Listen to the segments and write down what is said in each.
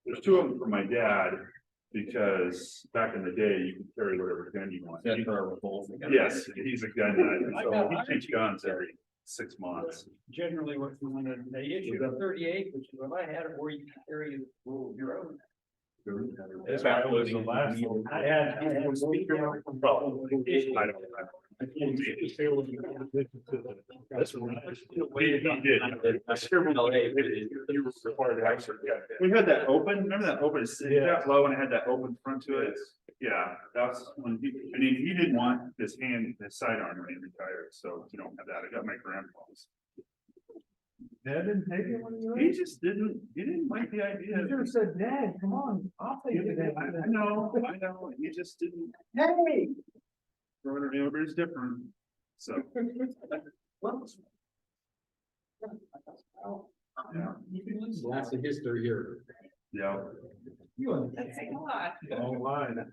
There's two of them for my dad, because back in the day, you could carry whatever gun you want. Yes, he's a gun nut, so he takes guns every 6 months. Generally, what you want to, they issue a 38, which is what I had, where you can carry your own. That was the last one. I had a speaker. I don't. That's what he did. We had that open, remember that open, it's that low and it had that open front to it? Yeah, that's when he, I mean, he didn't want his sidearm when he retired, so you don't have that. I got my grandpa's. Dad didn't take it when you He just didn't, he didn't like the idea. should have said, Dad, come on, I'll take it. I know, he just didn't. Hey. Everybody's different, so. Yeah, That's the history here. yeah. That's a lot. Online.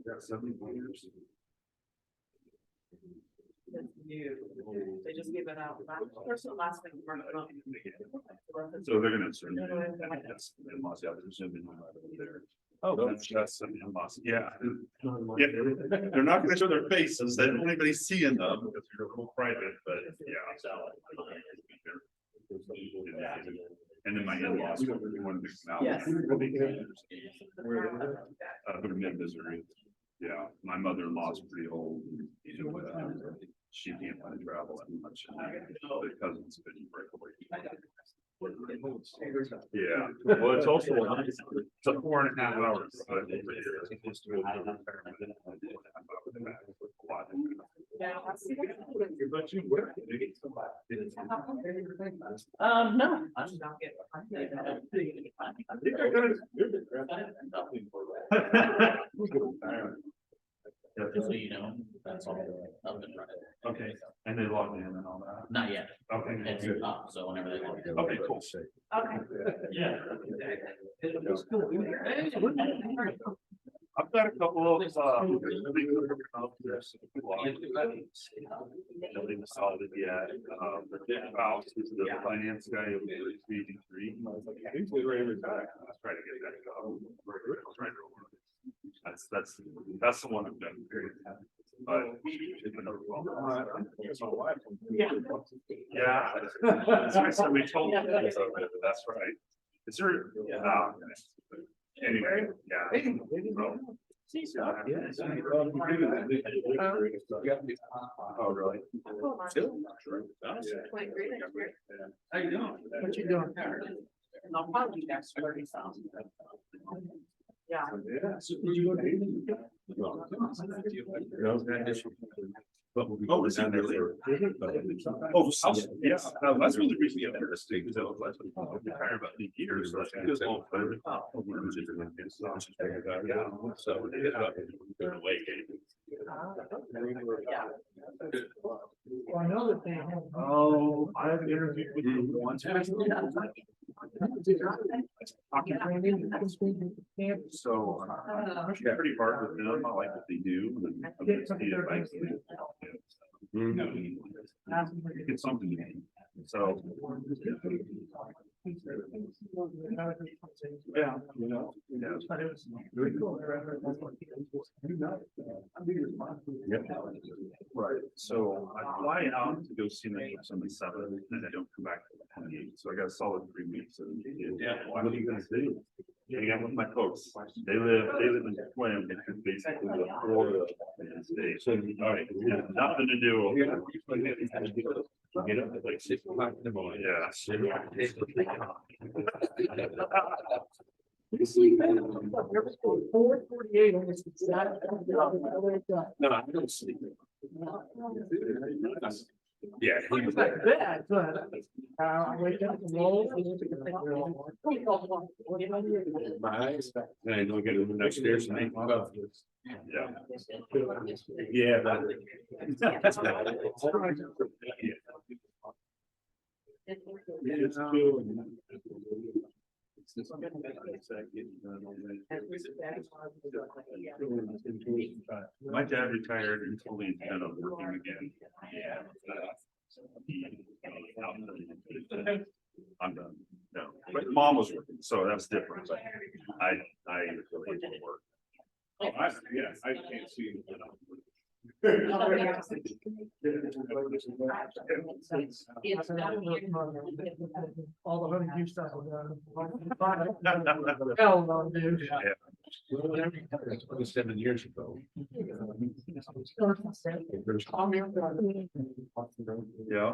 Got 71 years. That's new. They just gave it out last thing. So they're gonna assume. That's in Los Angeles, assuming there. Oh, that's in Los, yeah. Yeah, they're not gonna show their faces, they don't want anybody seeing them because they're a little private, but yeah. And then my in-laws, we wanted to come out. Yes. They're mid Missouri. Yeah, my mother-in-law's pretty old. You know, she can't find travel that much. The cousins couldn't break away. Yeah, well, it's also, it's a 4.5 hours. But you work. No. I'm not Just so you know, that's all up and running. Okay, and they logged in and all that. Not yet. Okay. It's up, so whenever they log in. Okay, cool. Okay. Yeah. I've got a couple of, nothing solid yet. House is the finance guy of the 83. He's ready to retire. Let's try to get that job. That's the one I've done. But yeah. That's what we told them. That's right. Is there? Anyway, yeah. Oh, really? How you doing? What you doing? I'll probably next 30,000. Yeah. Oh, is that really? Oh, yeah, that's really recently interesting, because I was like, retired about 8 years. So Well, I know that they have. oh, I've interviewed with them once. So, yeah, pretty hard with them, I like what they do. Get something, so. Yeah, you know. Right, so I fly out to go see them on the 7th, and I don't come back to the 28th, so I got a solid 3 weeks. Yeah, what are you gonna do? Hang out with my folks. They live in Twin, which is basically the Florida state. So, all right, yeah, nothing to do. Get up at like 6 o'clock in the morning. Yeah. 4:48. No, I don't sleep. Yeah. He was like that, but I wake up and roll. My eyes, and I don't get to move upstairs and make my love. Yeah. Yeah. It's My dad retired and totally intent on working again. Yeah. I'm done, no, but mom was working, so that's different, but I really didn't work. Oh, yeah, I can't see. All the honeydew stuff. Hell no, dude. 7 years ago. Yeah.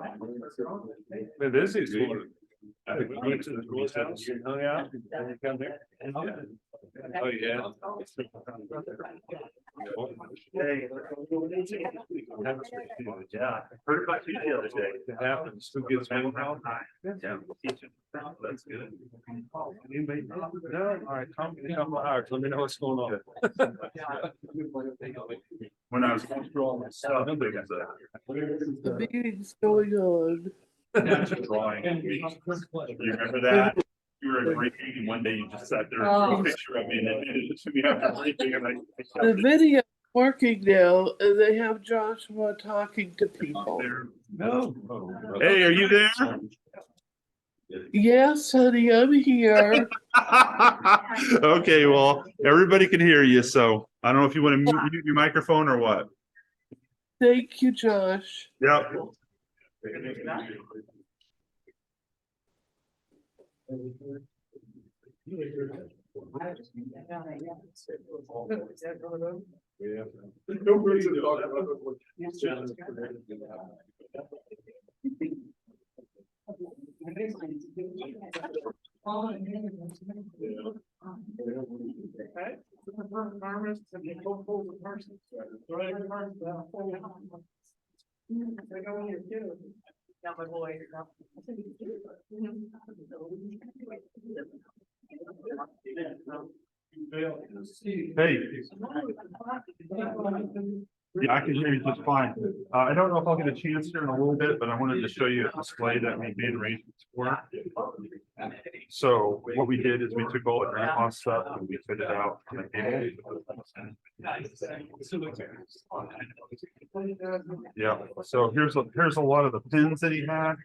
It is easy. I went to the schoolhouse, hung out, and you come here. Oh, yeah. Hey. Yeah, heard about you the other day. It happens. Who gets home now? Yeah, teaching. That's good. Anybody? No, all right, come hard. Let me know what's going on. When I was going through all my stuff, The meeting's going on. drawing. You remember that? You were in briefing and one day you just sat there and drew a picture of me and then it to me after briefing and I. The video working now, and they have Joshua talking to people. No. Hey, are you there? Yes, honey, I'm here. Okay, well, everybody can hear you, so I don't know if you want to mute your microphone or what. Thank you, Josh. Yep. Yeah, my boy. Hey. Yeah, I can hear you just fine. I don't know if I'll get a chance here in a little bit, but I wanted to show you a display that we made arrangements for. So what we did is we took all the grandpa stuff and we fit it out on the table. Yeah, so here's a lot of the pins that he had.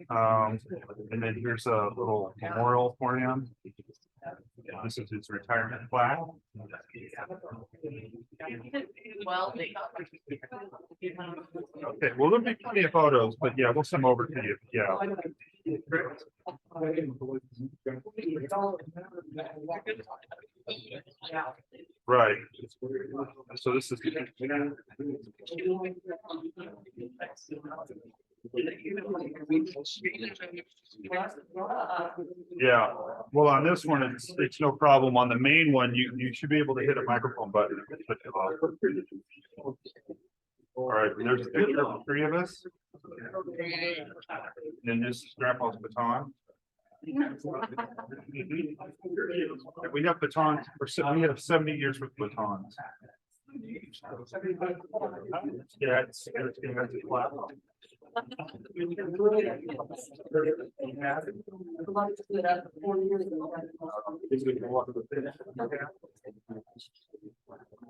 And then here's a little memorial for him. This is his retirement plaque. Well, Okay, well, there'll be plenty of photos, but yeah, we'll send them over to you, yeah. Right. So this is. Yeah, well, on this one, it's no problem. On the main one, you should be able to hit a microphone button. All right, there's a picture of the three of us. And this is Grandpa's baton. We have batons, we have 70 years with batons. Yeah, it's flat.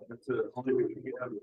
That's the only way we can get out of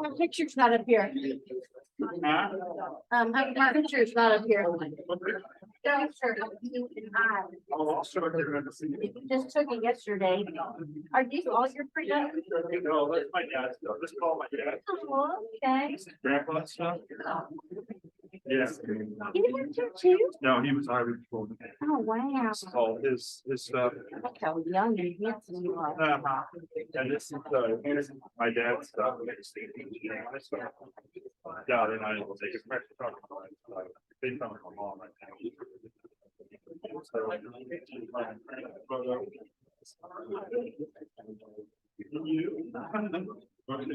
My picture's not up here. My picture's not up here. Yeah, sure. You just took it yesterday. Are these all your pre-done? No, that's my dad's stuff. Let's call my dad. Oh, okay. Grandpa's stuff. Yeah. You went to too? No, he was Irish. Oh, wow. All his stuff. Look how young and handsome you are. And this is my dad's stuff. Yeah, then I will take a fresh talk. They found my mom right now. Okay,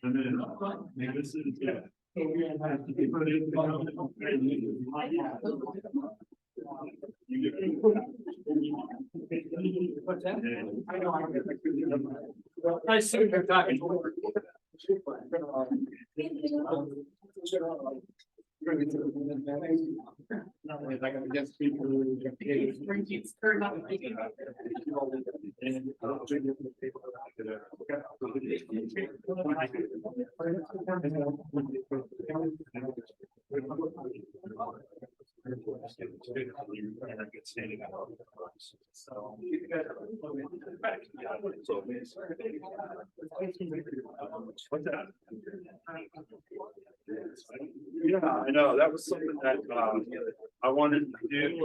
and then this is, yeah. What's that? I see what you're talking What's that? Yeah, I know, that was something that, I wanted to do, and,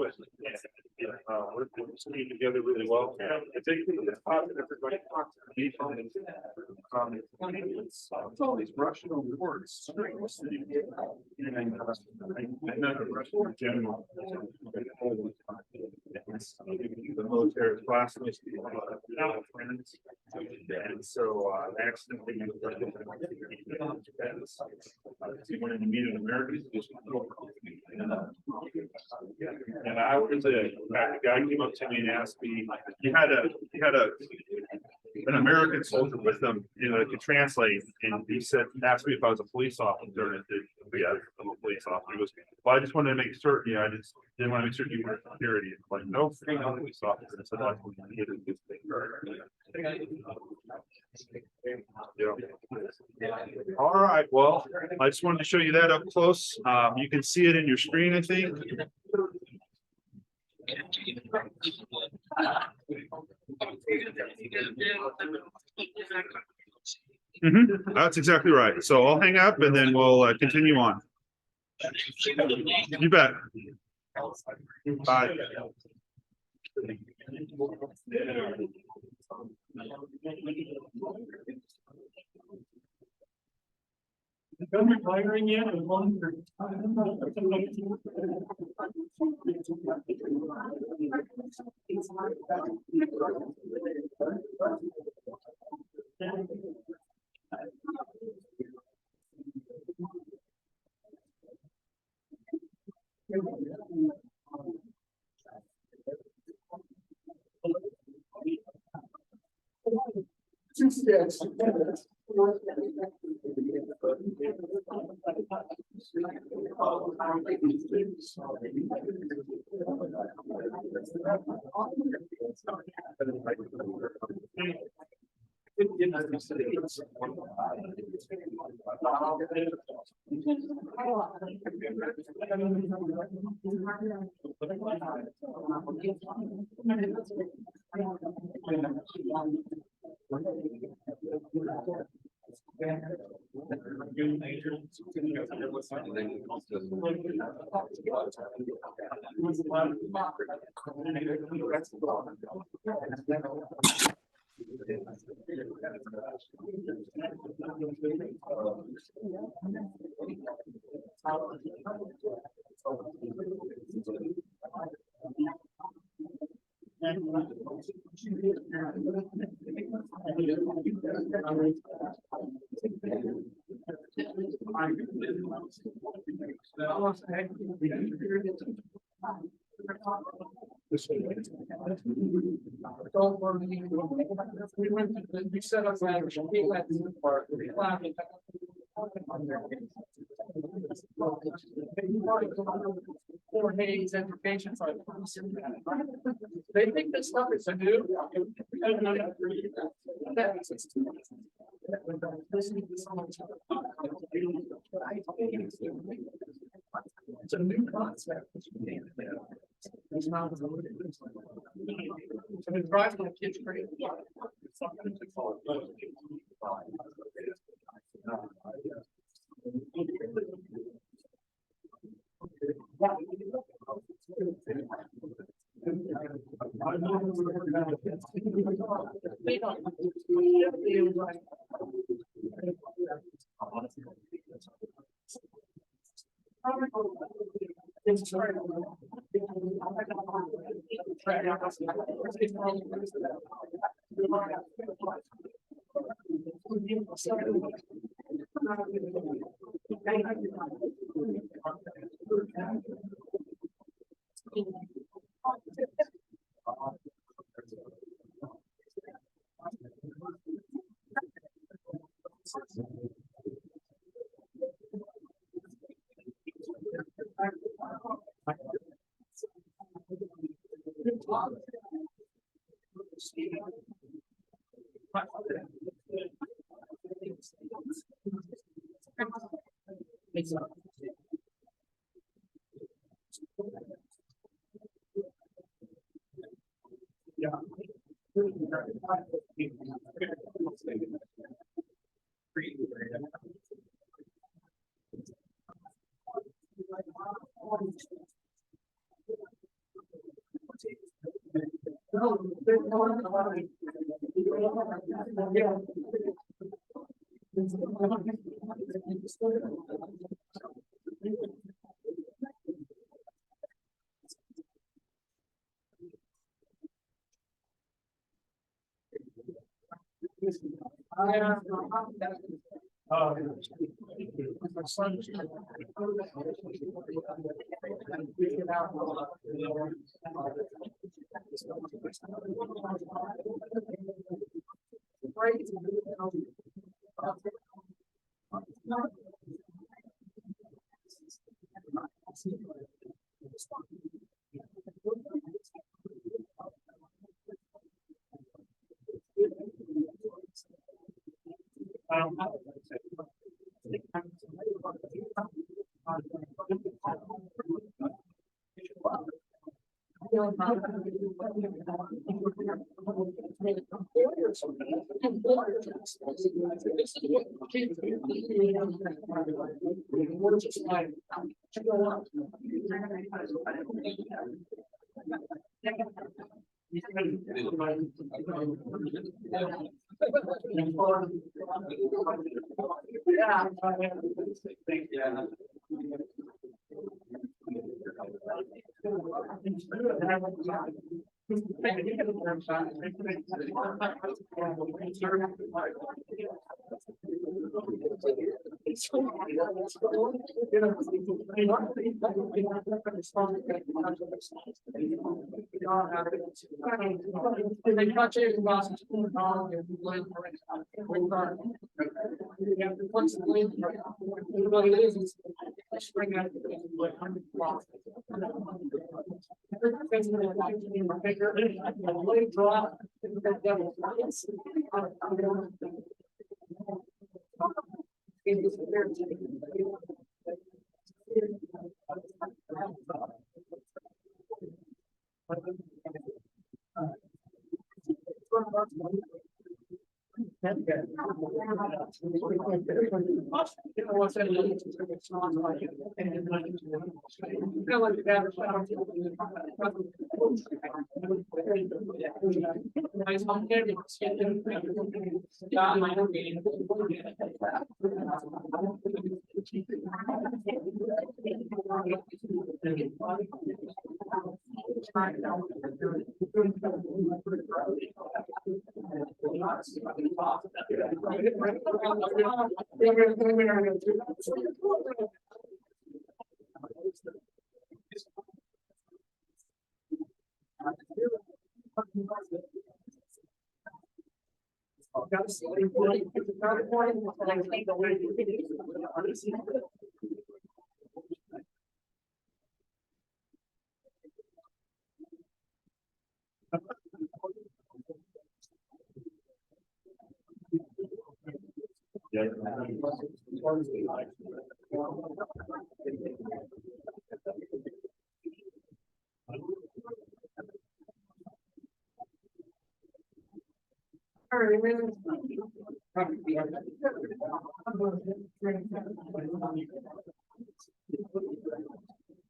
we're working together really well. I think it's positive, everybody talks to me, it's all these Russian awards. And, I know the Russian general. The military class, friends, and so, accidentally. He wanted to meet an American. And I was a guy came up to me and asked me, he had an American soldier with him, that could translate, and he said, asked me if I was a police officer, and I said, yeah, I'm a police officer. He goes, well, I just wanted to make certain, I just didn't want to make certain you were security. Like, no, I'm not a police officer. I said, that's what you needed this thing. Yeah. All right, well, I just wanted to show you that up close. You can see it in your screen, I think. That's exactly right. So I'll hang up and then we'll continue on. You bet. Bye. Done retiring yet? As long as we set up for Hayes education. They think this stuff is a new. It's a new concept. It's not. So it drives my kids crazy.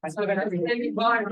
I still got everything. Bye.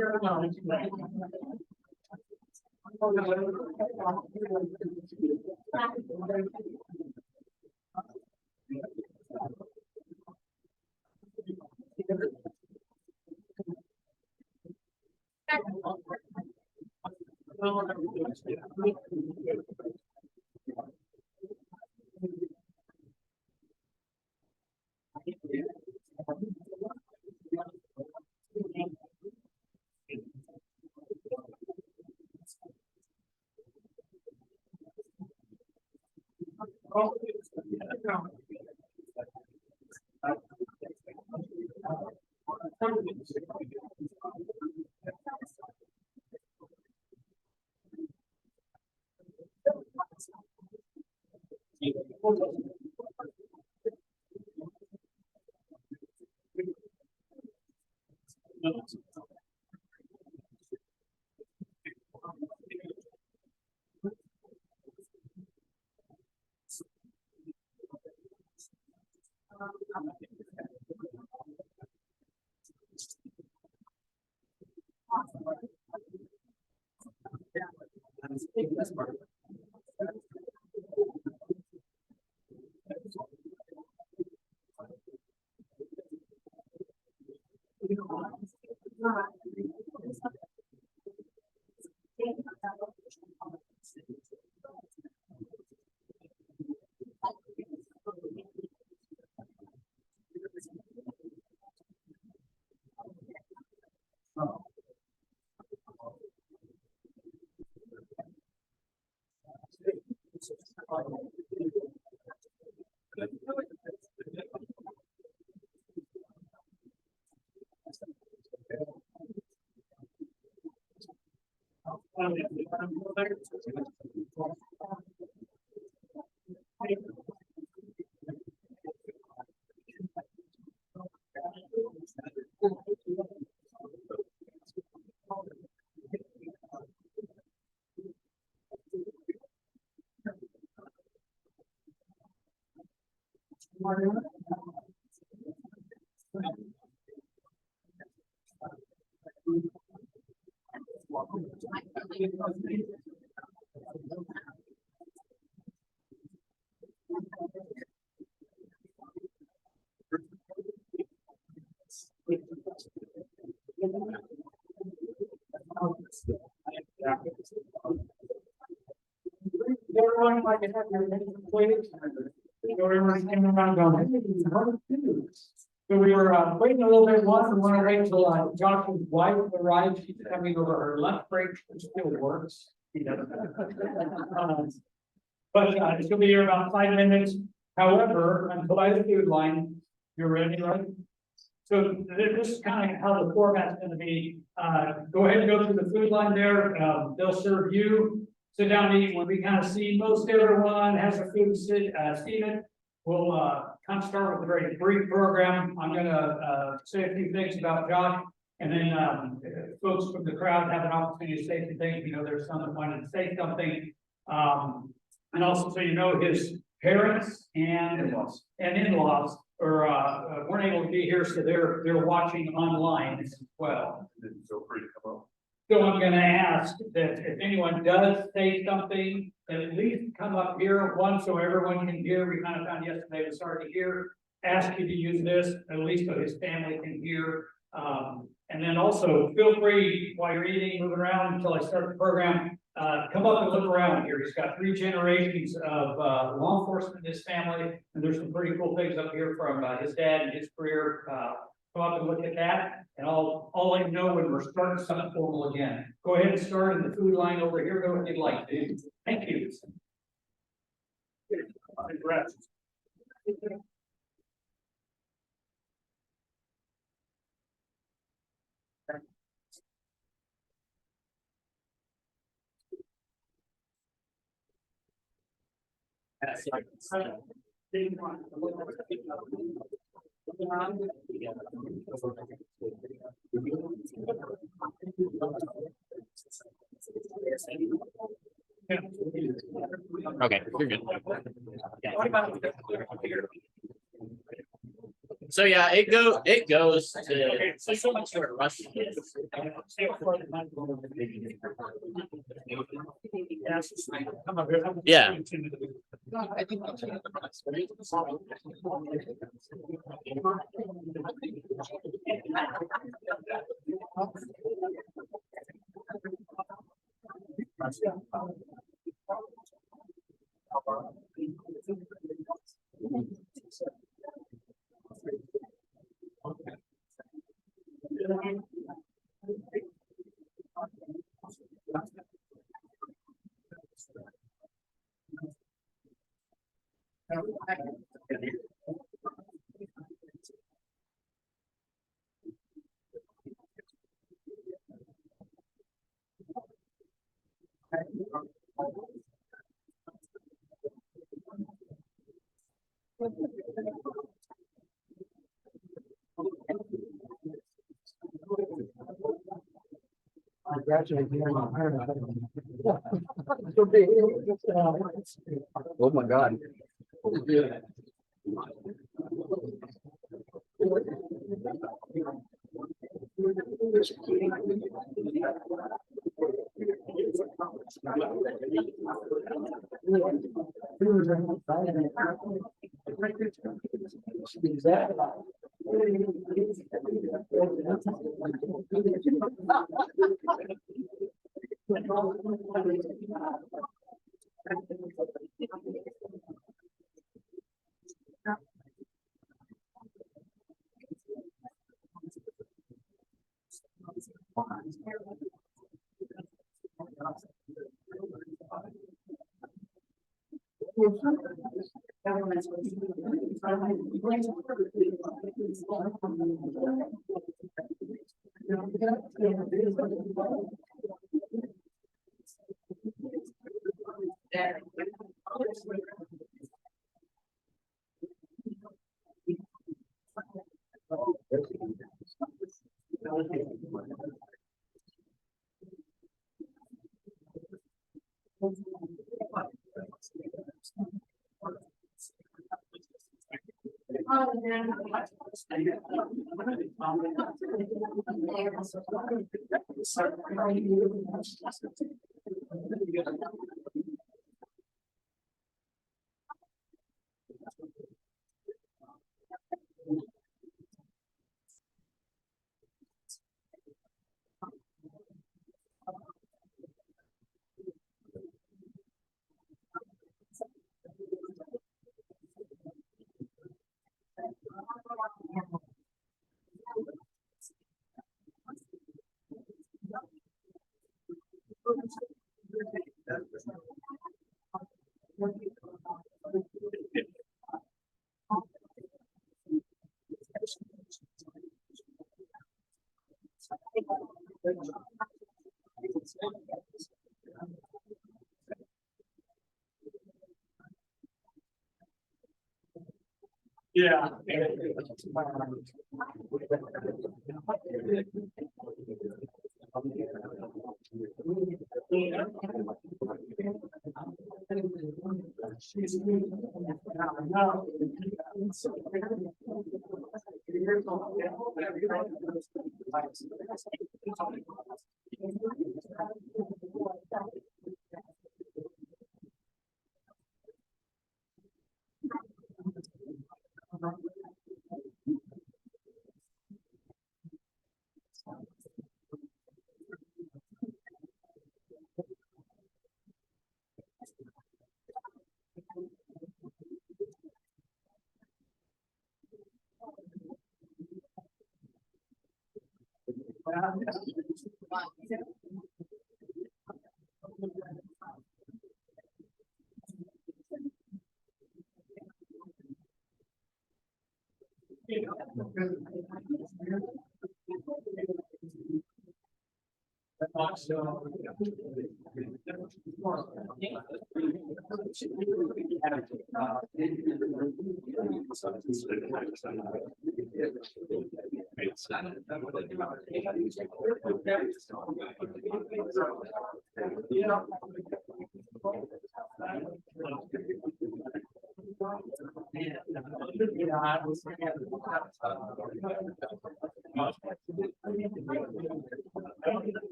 Everyone, like I said, everyone came around going, so we were waiting a little bit longer. We want to wait until Josh's wife arrives. She's coming over her lunch break, which still works. She doesn't. But she'll be here about 5 minutes. However, until I food line, you're ready, right? So this is kind of how the format's going to be. Go ahead and go through the food line there. They'll serve you. Sit down and eat. When we kind of see most everyone has their food seated, we'll kind of start with a very brief program. I'm going to say a few things about Josh, and then folks from the crowd have an opportunity to say some things. You know, there's some that wanted to say something, and also so you know, his parents and in-laws are weren't able to be here, so they're watching online as well. Feel free to come up. So I'm gonna ask that if anyone does say something, at least come up here once so everyone can hear. We kind of found yesterday it was hard to hear. Ask you to use this, at least so his family can hear. And then also feel free while you're eating, moving around until I start the program. Come up and look around here. He's got 3 generations of law enforcement in his family, and there's some pretty cool things up here from his dad and his career. Come up and look at that, and I'll let you know when we're starting something formal again. Go ahead and start in the food line over here. Go if you'd like to. Thank you. Congrats. Okay, you're good. So yeah, it goes to so much where Rusty is. Yeah. I graduated here. Oh, my God. Yeah.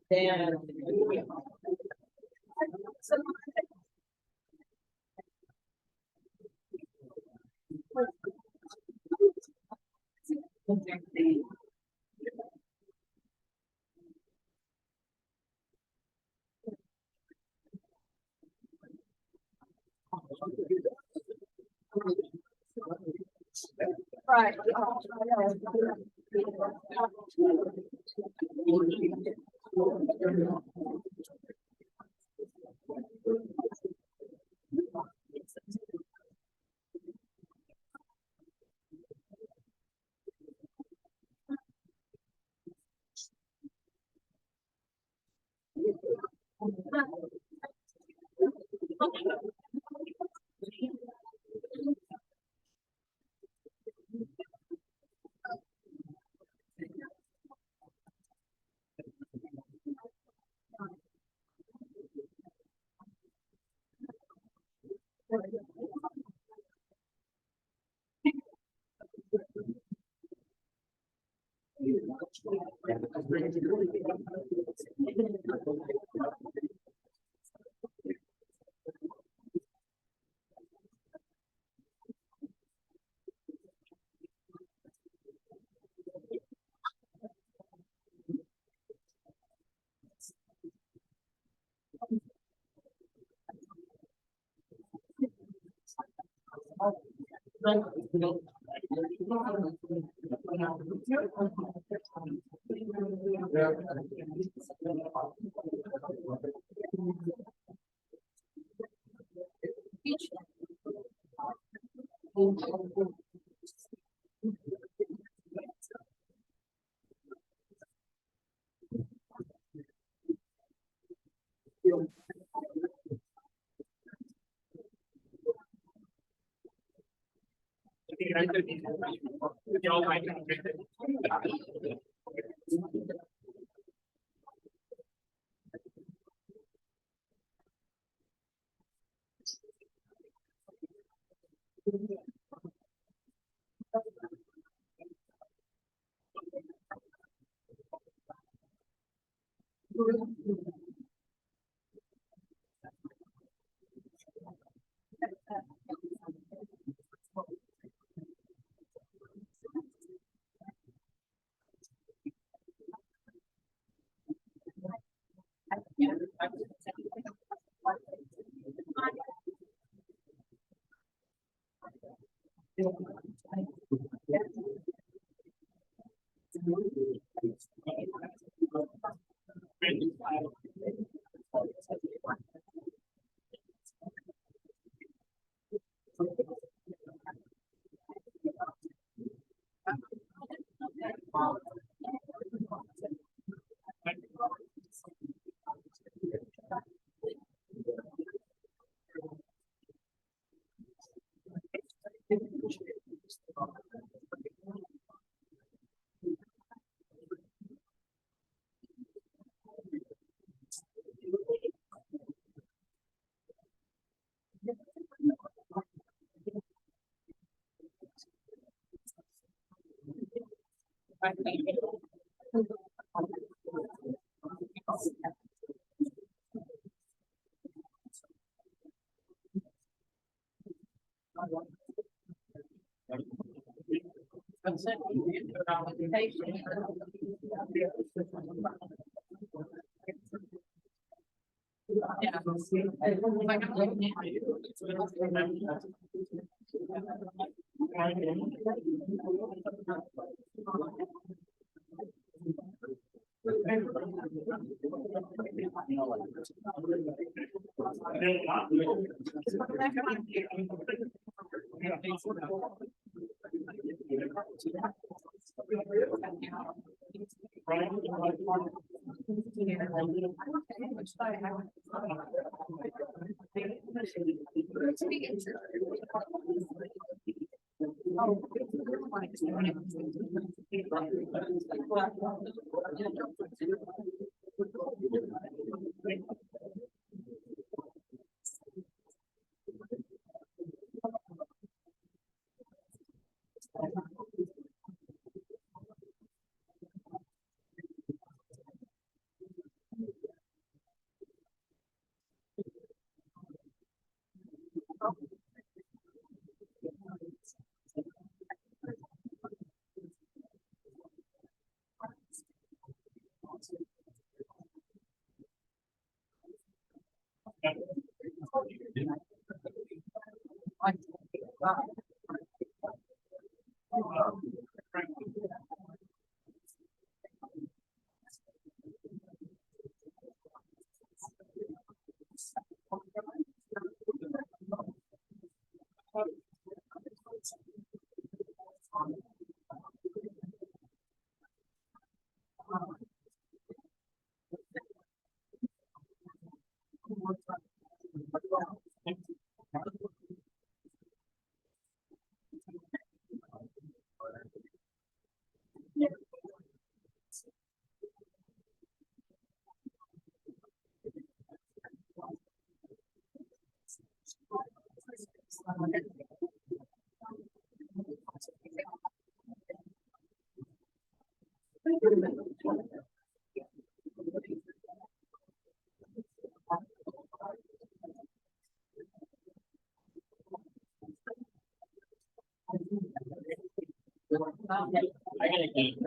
Dan. Right. I gotta eat.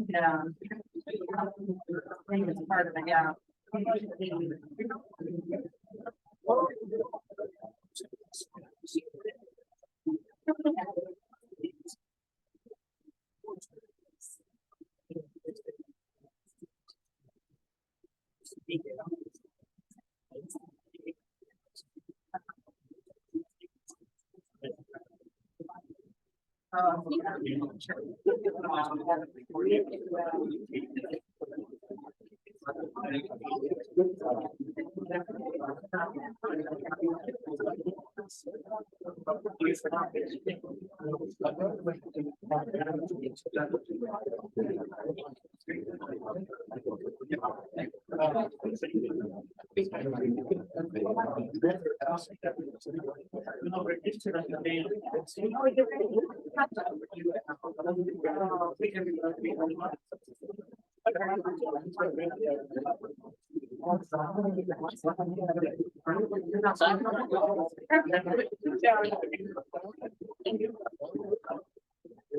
Yeah. I think it's part of it, yeah.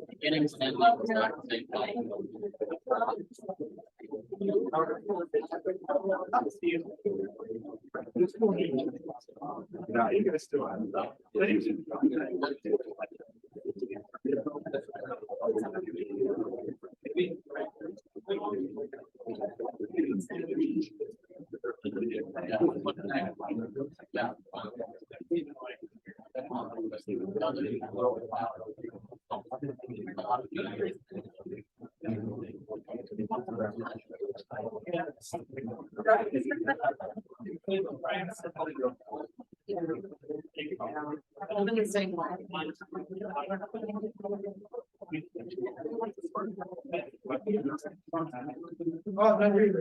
Beginnings and endings, not the same time. No, you guys still have that. Oh, no, really.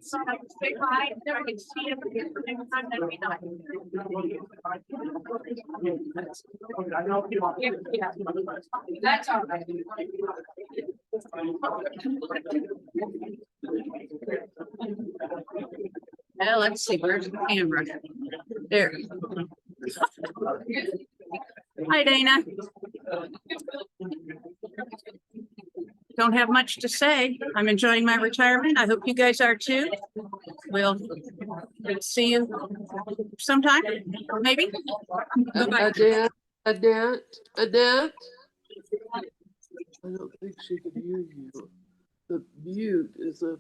Say hi, never get to see him again for next time, that'd be nice. Yeah, that's all right. Well, let's see, where's the camera? There. Hi, Dana. Don't have much to say. I'm enjoying my retirement. I hope you guys are too. We'll see you sometime, maybe. Bye-bye. Annette. I don't think she can hear you. The mute is a.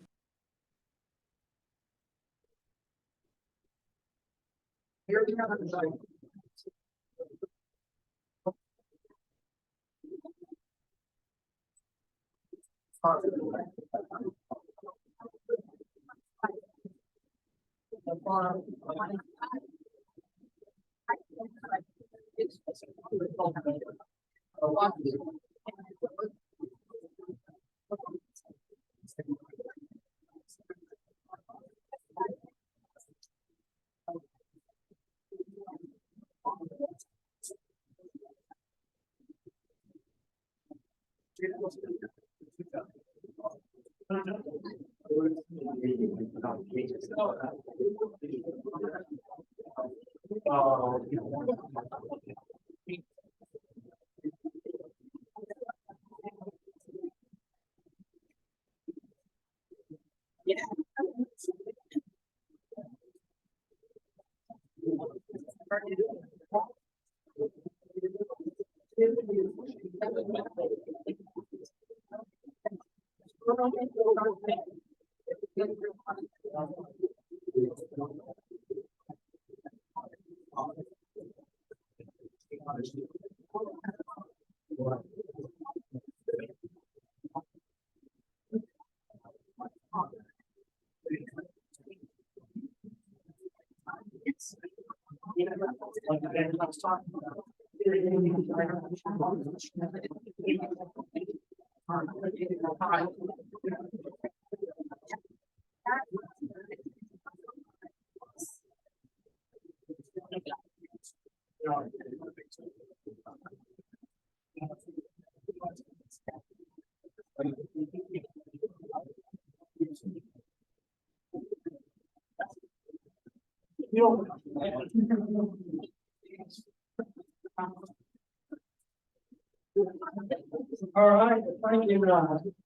All right, thank you,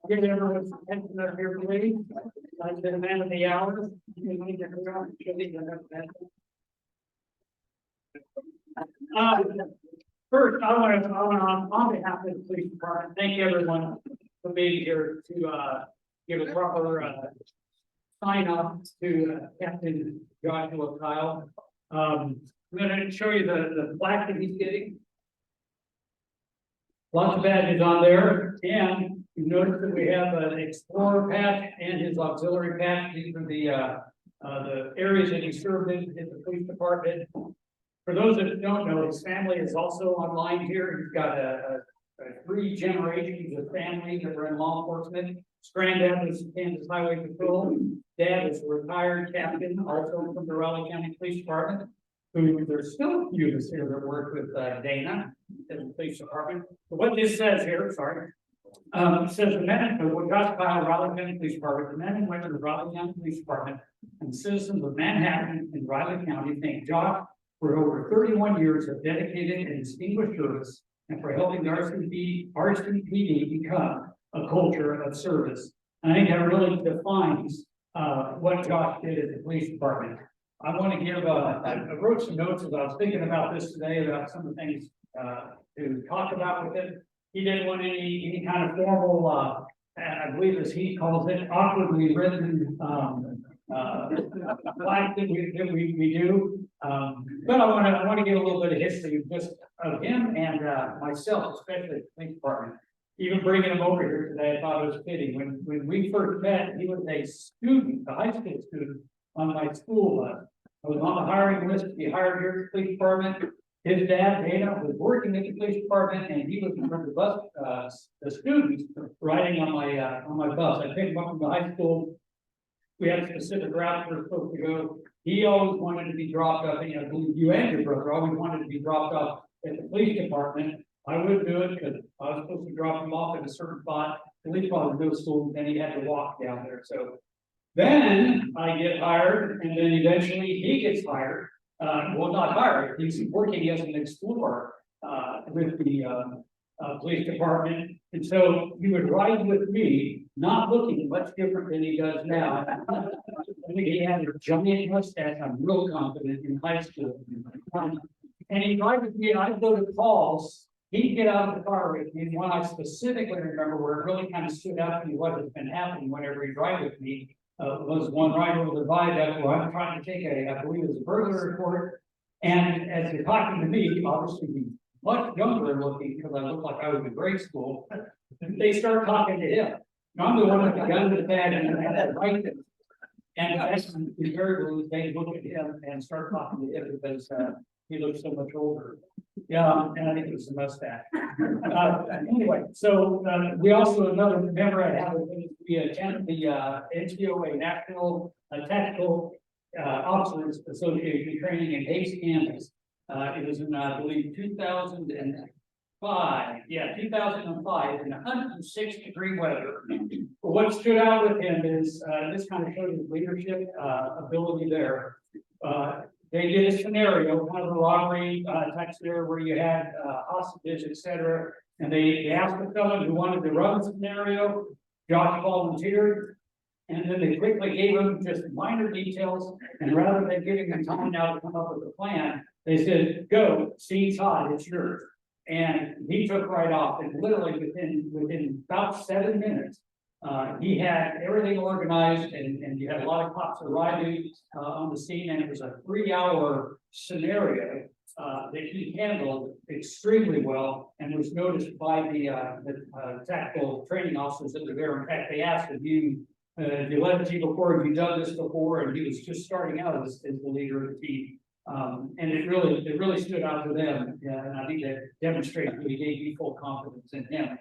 give everyone's attention up here, please. I've been a man of the hour. You need to go out and show these. First, on behalf of the police department, thank everyone for being here to, give a proper, sign off to Captain Joshua Kyle. I'm gonna show you the plaque that he's getting. Lots of badges on there, and you notice that we have an Explorer patch and his auxiliary patch. These are the areas that he served in the police department. For those that don't know, his family is also online here. He's got a 3 generations of family that are in law enforcement. His granddad was Kansas Highway Patrol. Dad is a retired captain, also from the Raleigh County Police Department. Who there's still a few of us here that work with Dana at the police department. But what this says here, it says the men of Josh Kyle, Raleigh County Police Department, the men and women of the Raleigh County Police Department, and citizens of Manhattan and Raleigh County thank Josh for over 31 years of dedicated and distinguished service, and for helping the RCPD become a culture of service. And I think that really defines what Josh did at the police department. I want to give, I wrote some notes as I was thinking about this today, about some of the things to talk about with it. He didn't want any kind of formal, I believe as he calls it, awkwardly written plaque that we do. But I want to give a little bit of history just of him and myself, especially at the police department. Even bringing him over here today, I thought it was fitting. When we first met, he was a student, a high school student on my school bus. I was on the hiring list to be hired here at the police department. His dad, Dana, was working at the police department, and he was one of the bus, the students riding on my bus. I picked him up from the high school. We had specific routes we were supposed to go. He always wanted to be dropped off, and I believe you and your brother always wanted to be dropped off at the police department. I wouldn't do it because I was supposed to drop him off at a certain spot. The police department would go to school, and then he had to walk down there. So then I get hired, and then eventually he gets hired. Well, not hired, he's working as an explorer with the police department. And so he would ride with me, not looking much different than he does now. I think he had a giant mustache, I'm real confident, in high school. And he'd ride with me, I'd go to calls, he'd get out of the car with me. And one I specifically remember where it really kind of stood out to me what has been happening whenever he'd ride with me. Was one right over the viaduct where I'm trying to take I believe it was a burglary report. And as you're talking to me, obviously he's much younger looking because I look like I was in grade school. They start talking to him. Now, I'm the one with the gun to the head and I had to write them. And that's invariably they look at him and start talking to him because he looks so much older. Yeah, and I think it was the mustache. Anyway, so we also, another member I have, we attended the NCOA National Tactical Officers Association training in Hayes, Kansas. It was in, I believe, 2005. Yeah, 2005 in 106-degree weather. But what stood out with him is this kind of showed his leadership ability there. They did a scenario, kind of a robbery type scenario where you had hostages, etc. And they asked the fellow who wanted to run the scenario. Josh volunteered, and then they quickly gave him just minor details. And rather than giving him time now to come up with a plan, they said, "Go, scene's hot, it's yours." And he took right off, and literally within about 7 minutes. He had everything organized and you had a lot of cops arriving on the scene, and it was a 3-hour scenario that he handled extremely well and was noticed by the tactical training officers that were there. In fact, they asked if you led the team before, have you done this before? And he was just starting out as the leader of the team. And it really stood out to them. And I think that demonstrated that he gave me full confidence in him.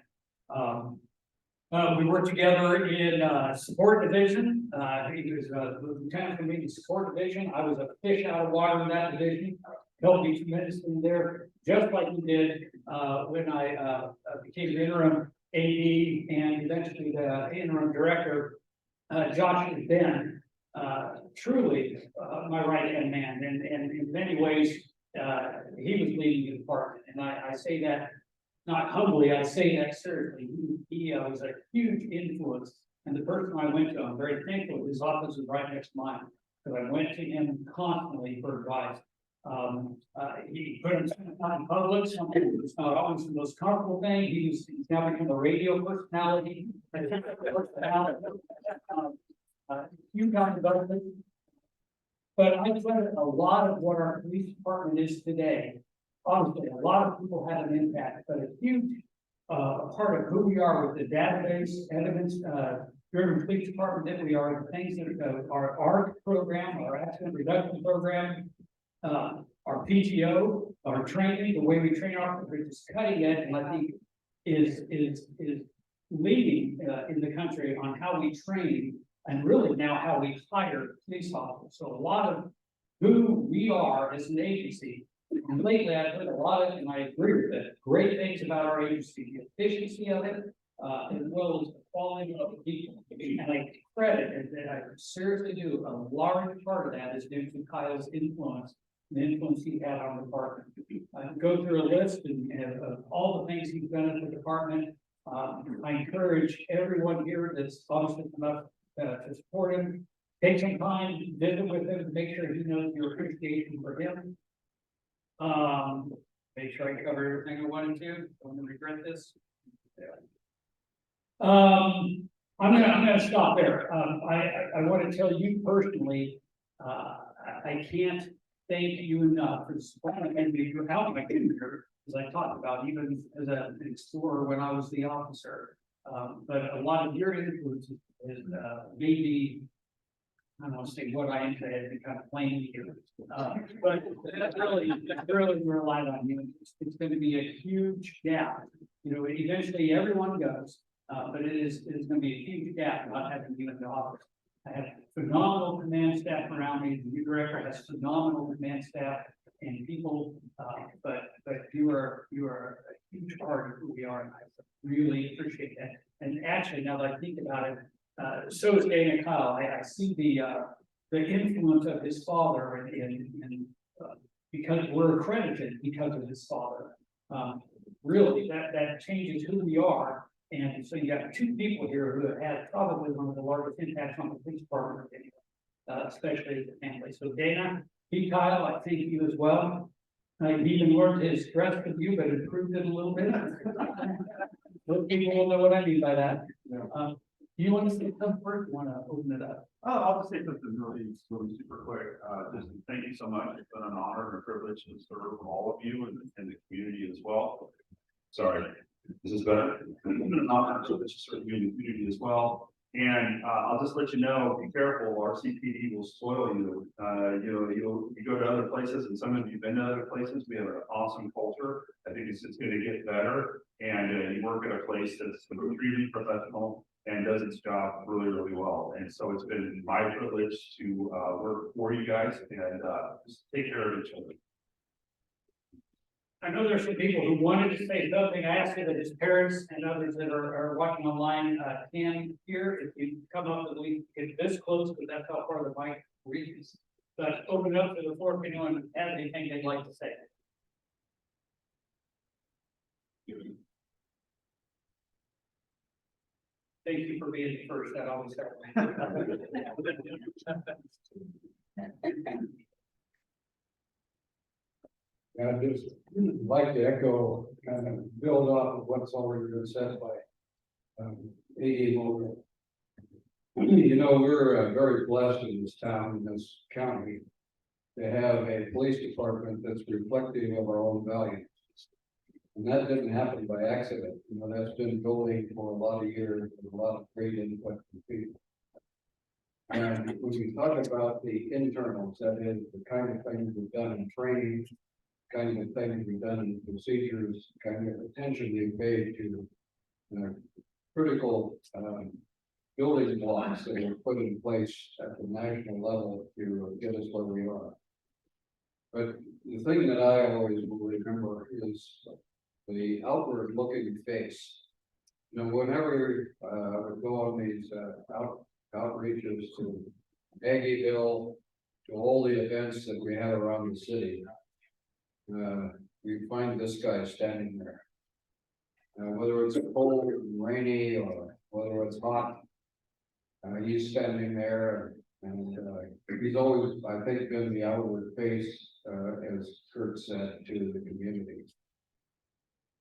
We worked together in support division. He was lieutenant for me in support division. I was a fish out of water in that division. Helped me tremendously there, just like he did when I became the interim AD and eventually the interim director. Josh has been truly my right-hand man, and in many ways he was leading the department. And I say that not humbly, I say that seriously. He was a huge influence, and the person I went to, I'm very thankful his office was right next to mine, because I went to him constantly for advice. He put himself out in public, something that's not always the most comfortable thing. He's now become a radio personality. You got development. But I've read a lot of what our police department is today. Obviously, a lot of people have an impact, but a huge part of who we are with the database, evidence, driven police department that we are, the things that our ARC program, our accident reduction program, our PTO, our training, the way we train officers is cutting edge, and I think is leading in the country on how we train and really now how we hire police officers. So a lot of who we are as an agency. And lately, I've heard a lot of, and I agree with it, great things about our agency, the efficiency of it, as well as the quality of the people. And I credit it, that I seriously do, a large part of that is due to Kyle's influence, the influence he had on the department. I can go through a list of all the things he's done in the department. I encourage everyone here that's obviously come up to support him. Take some time, visit with him, make sure he knows your appreciation for him. Make sure I cover everything I wanted to. Don't regret this. I'm gonna stop there. I want to tell you personally, I can't thank you enough for supporting me without my career, as I talked about, even as an explorer when I was the officer. But a lot of your influence is maybe, I don't want to say what I am today, to kind of plain here. But that really relied on you. It's going to be a huge gap. You know, eventually everyone goes, but it's going to be a huge gap not having you in the office. I have phenomenal command staff around me. The new director has phenomenal command staff and people, but you are a huge part of who we are, and I really appreciate that. And actually, now that I think about it, so is Dana Kyle. I see the influence of his father, and because we're accredited because of his father. Really, that changes who we are. And so you got two people here who have had probably one of the largest impacts on the police department, especially as a family. So Dana, Kyle, I thank you as well. I even learned his dress with you, but improved it a little bit. Those people will know what I mean by that. Do you want to say something first? Want to open it up? Oh, I'll just say something really super quick. Just thank you so much. It's been an honor and a privilege to serve all of you and the community as well. Sorry, this is better. It's been an honor to serve you in the community as well. And I'll just let you know, be careful. Our CPD will spoil you. You go to other places, and some of you've been to other places. We have an awesome culture. I think it's going to get better. And you work at a place that's extremely professional and does its job really well. And so it's been my privilege to work for you guys, and just take care of each other. I know there's some people who wanted to say something. I asked you that his parents and others that are watching online can hear. If you come up at least get this close, because that's how far the mic reaches. But open up to the floor if anyone has anything they'd like to say. Thank you for being the first. That always helps. I'd just like to echo, kind of build off of what's already been said by A.E. Mulder. You know, we're very blessed in this town, in this county, to have a police department that's reflective of our own values. And that didn't happen by accident. You know, that's been building for a lot of years with a lot of great input from people. And when we talk about the internals, that is the kind of things we've done in training, kind of things we've done in procedures, kind of attention we've paid to critical building blocks that are put in place at the national level to get us where we are. But the thing that I always will remember is the outward looking face. You know, whenever I would go on these outreaches to Aggieville, to all the events that we have around the city, we find this guy standing there. Whether it's cold and rainy or whether it's hot, he's standing there, and he's always, I think, been the outward face as Kurt said, to the community.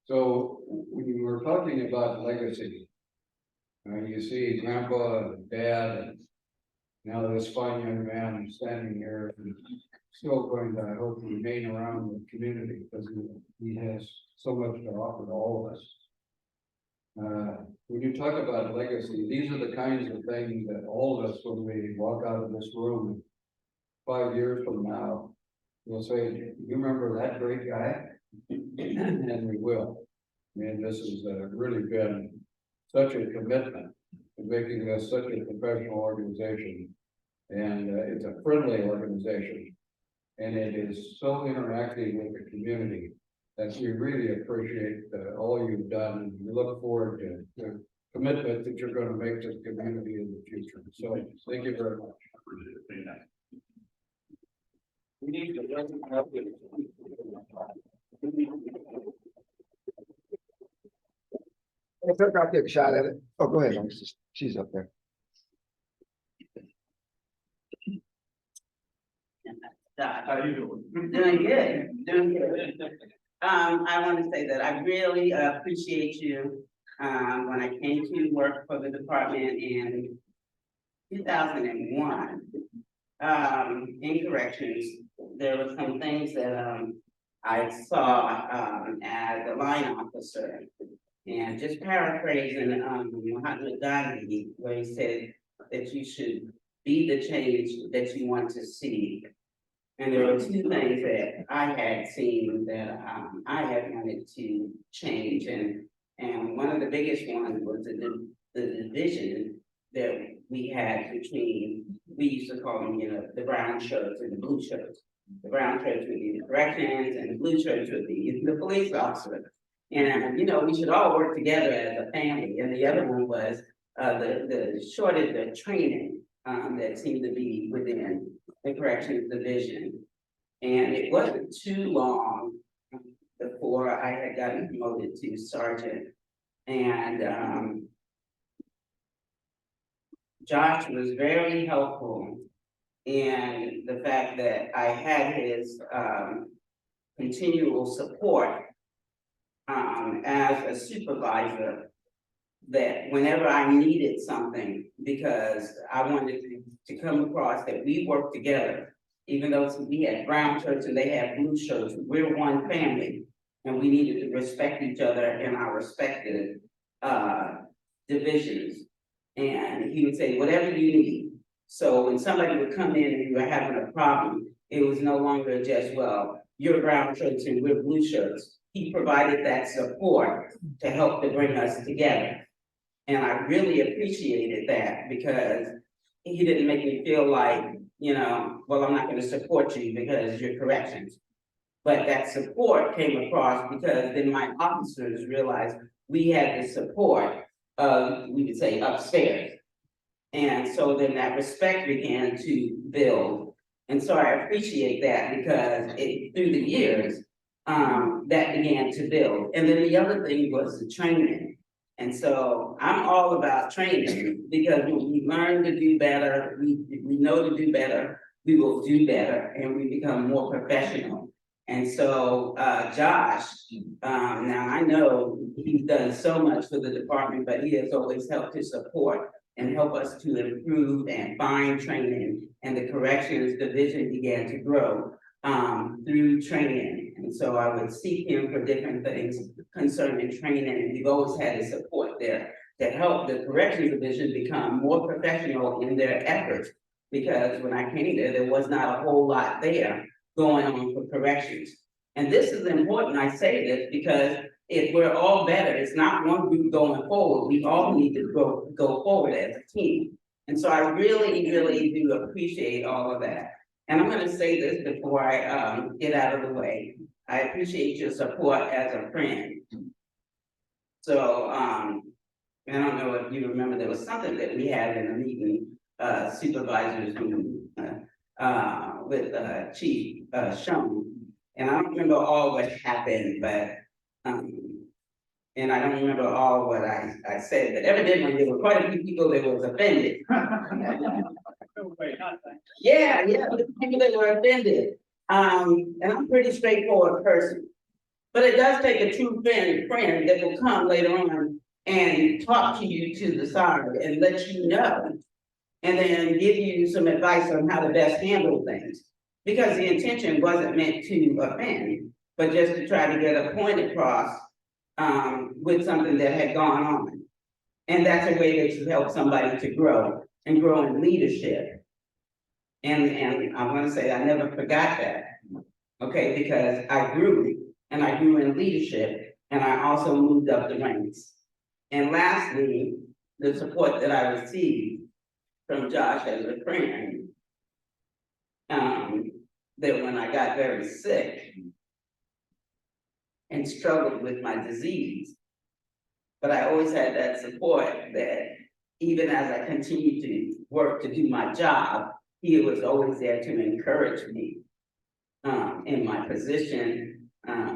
So when you were talking about legacy, you see grandpa and dad, and now this fine young man standing here, and still going to, I hope, remain around the community because he has so much to offer to all of us. When you talk about legacy, these are the kinds of things that all of us, when we walk out of this room 5 years from now, we'll say, you remember that great guy? And we will. I mean, this has really been such a commitment to making us such a professional organization. And it's a friendly organization. And it is so interactive with the community that we really appreciate all you've done. And we look forward to the commitment that you're going to make to the community in the future. So thank you very much. We need to. If I'll take a shot at it. Oh, go ahead. She's up there. How you doing? Doing good, doing good. I want to say that I really appreciate you. When I came to work for the department in 2001, in corrections, there were some things that I saw as a line officer. And just paraphrasing Mahatma Gandhi, where he said that you should be the change that you want to see. And there were two things that I had seen that I had wanted to change, and one of the biggest ones was the division that we had between, we used to call them, the brown shirts and the blue shirts. The brown shirts would be the corrections, and the blue shirts would be the police officers. And we should all work together as a family. And the other one was the shortage of training that seemed to be within the corrections division. And it wasn't too long before I had gotten promoted to sergeant. And Josh was very helpful in the fact that I had his continual support as a supervisor, that whenever I needed something, because I wanted to come across that we work together, even though we had brown shirts and they had blue shirts, we're one family, and we needed to respect each other in our respective divisions. And he would say, whatever you need. So when somebody would come in and you were having a problem, it was no longer just, well, you're brown shirts and we're blue shirts. He provided that support to help to bring us together. And I really appreciated that, because he didn't make me feel like, well, I'm not going to support you because you're corrections. But that support came across because then my officers realized we had the support of, we would say, upstairs. And so then that respect began to build. And so I appreciate that, because through the years, that began to build. And then the other thing was the training. And so I'm all about training, because when we learn to do better, we know to do better, we will do better, and we become more professional. And so Josh, now I know he's done so much for the department, but he has always helped to support and help us to improve and find training. And the corrections division began to grow through training. And so I would seek him for different things concerning training, and we've always had his support there to help the corrections division become more professional in their efforts. Because when I came there was not a whole lot there going on for corrections. And this is important, I say this, because if we're all better, it's not one group going forward, we all need to go forward as a team. And so I really, really do appreciate all of that. And I'm gonna say this before I get out of the way. I appreciate your support as a friend. So I don't know if you remember, there was something that we had in a meeting, supervisors meeting with Chief Sean. And I don't remember all what happened, but and I don't remember all what I said, but evidently there were quite a few people that was offended. Yeah, people that were offended. And I'm a pretty straightforward person. But it does take a true friend that will come later on and talk to you to the side and let you know. And then give you some advice on how to best handle things. Because the intention wasn't meant to offend, but just to try to get a point across with something that had gone on. And that's a way that you help somebody to grow and grow in leadership. And I want to say I never forgot that. Okay, because I grew and I grew in leadership and I also moved up the ranks. And lastly, the support that I received from Josh as a friend. That when I got very sick and struggled with my disease, but I always had that support that even as I continued to work to do my job, he was always there to encourage me in my position,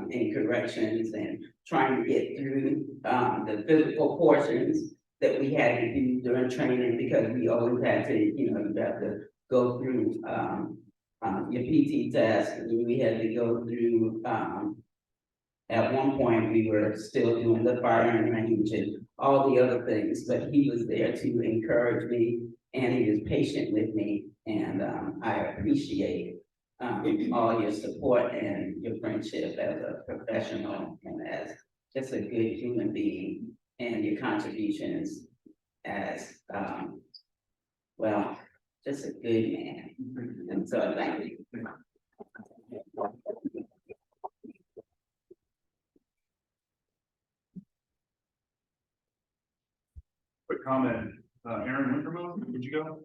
in corrections and trying to get through the physical portions that we had to do during training because we always had to, you have to go through your PT test, and we had to go through at one point we were still doing the firing range and all the other things, but he was there to encourage me and he was patient with me, and I appreciate all your support and your friendship as a professional and as just a good human being, and your contributions as well, just a good man. And so thank you. Quick comment, Aaron Wintermo, would you go?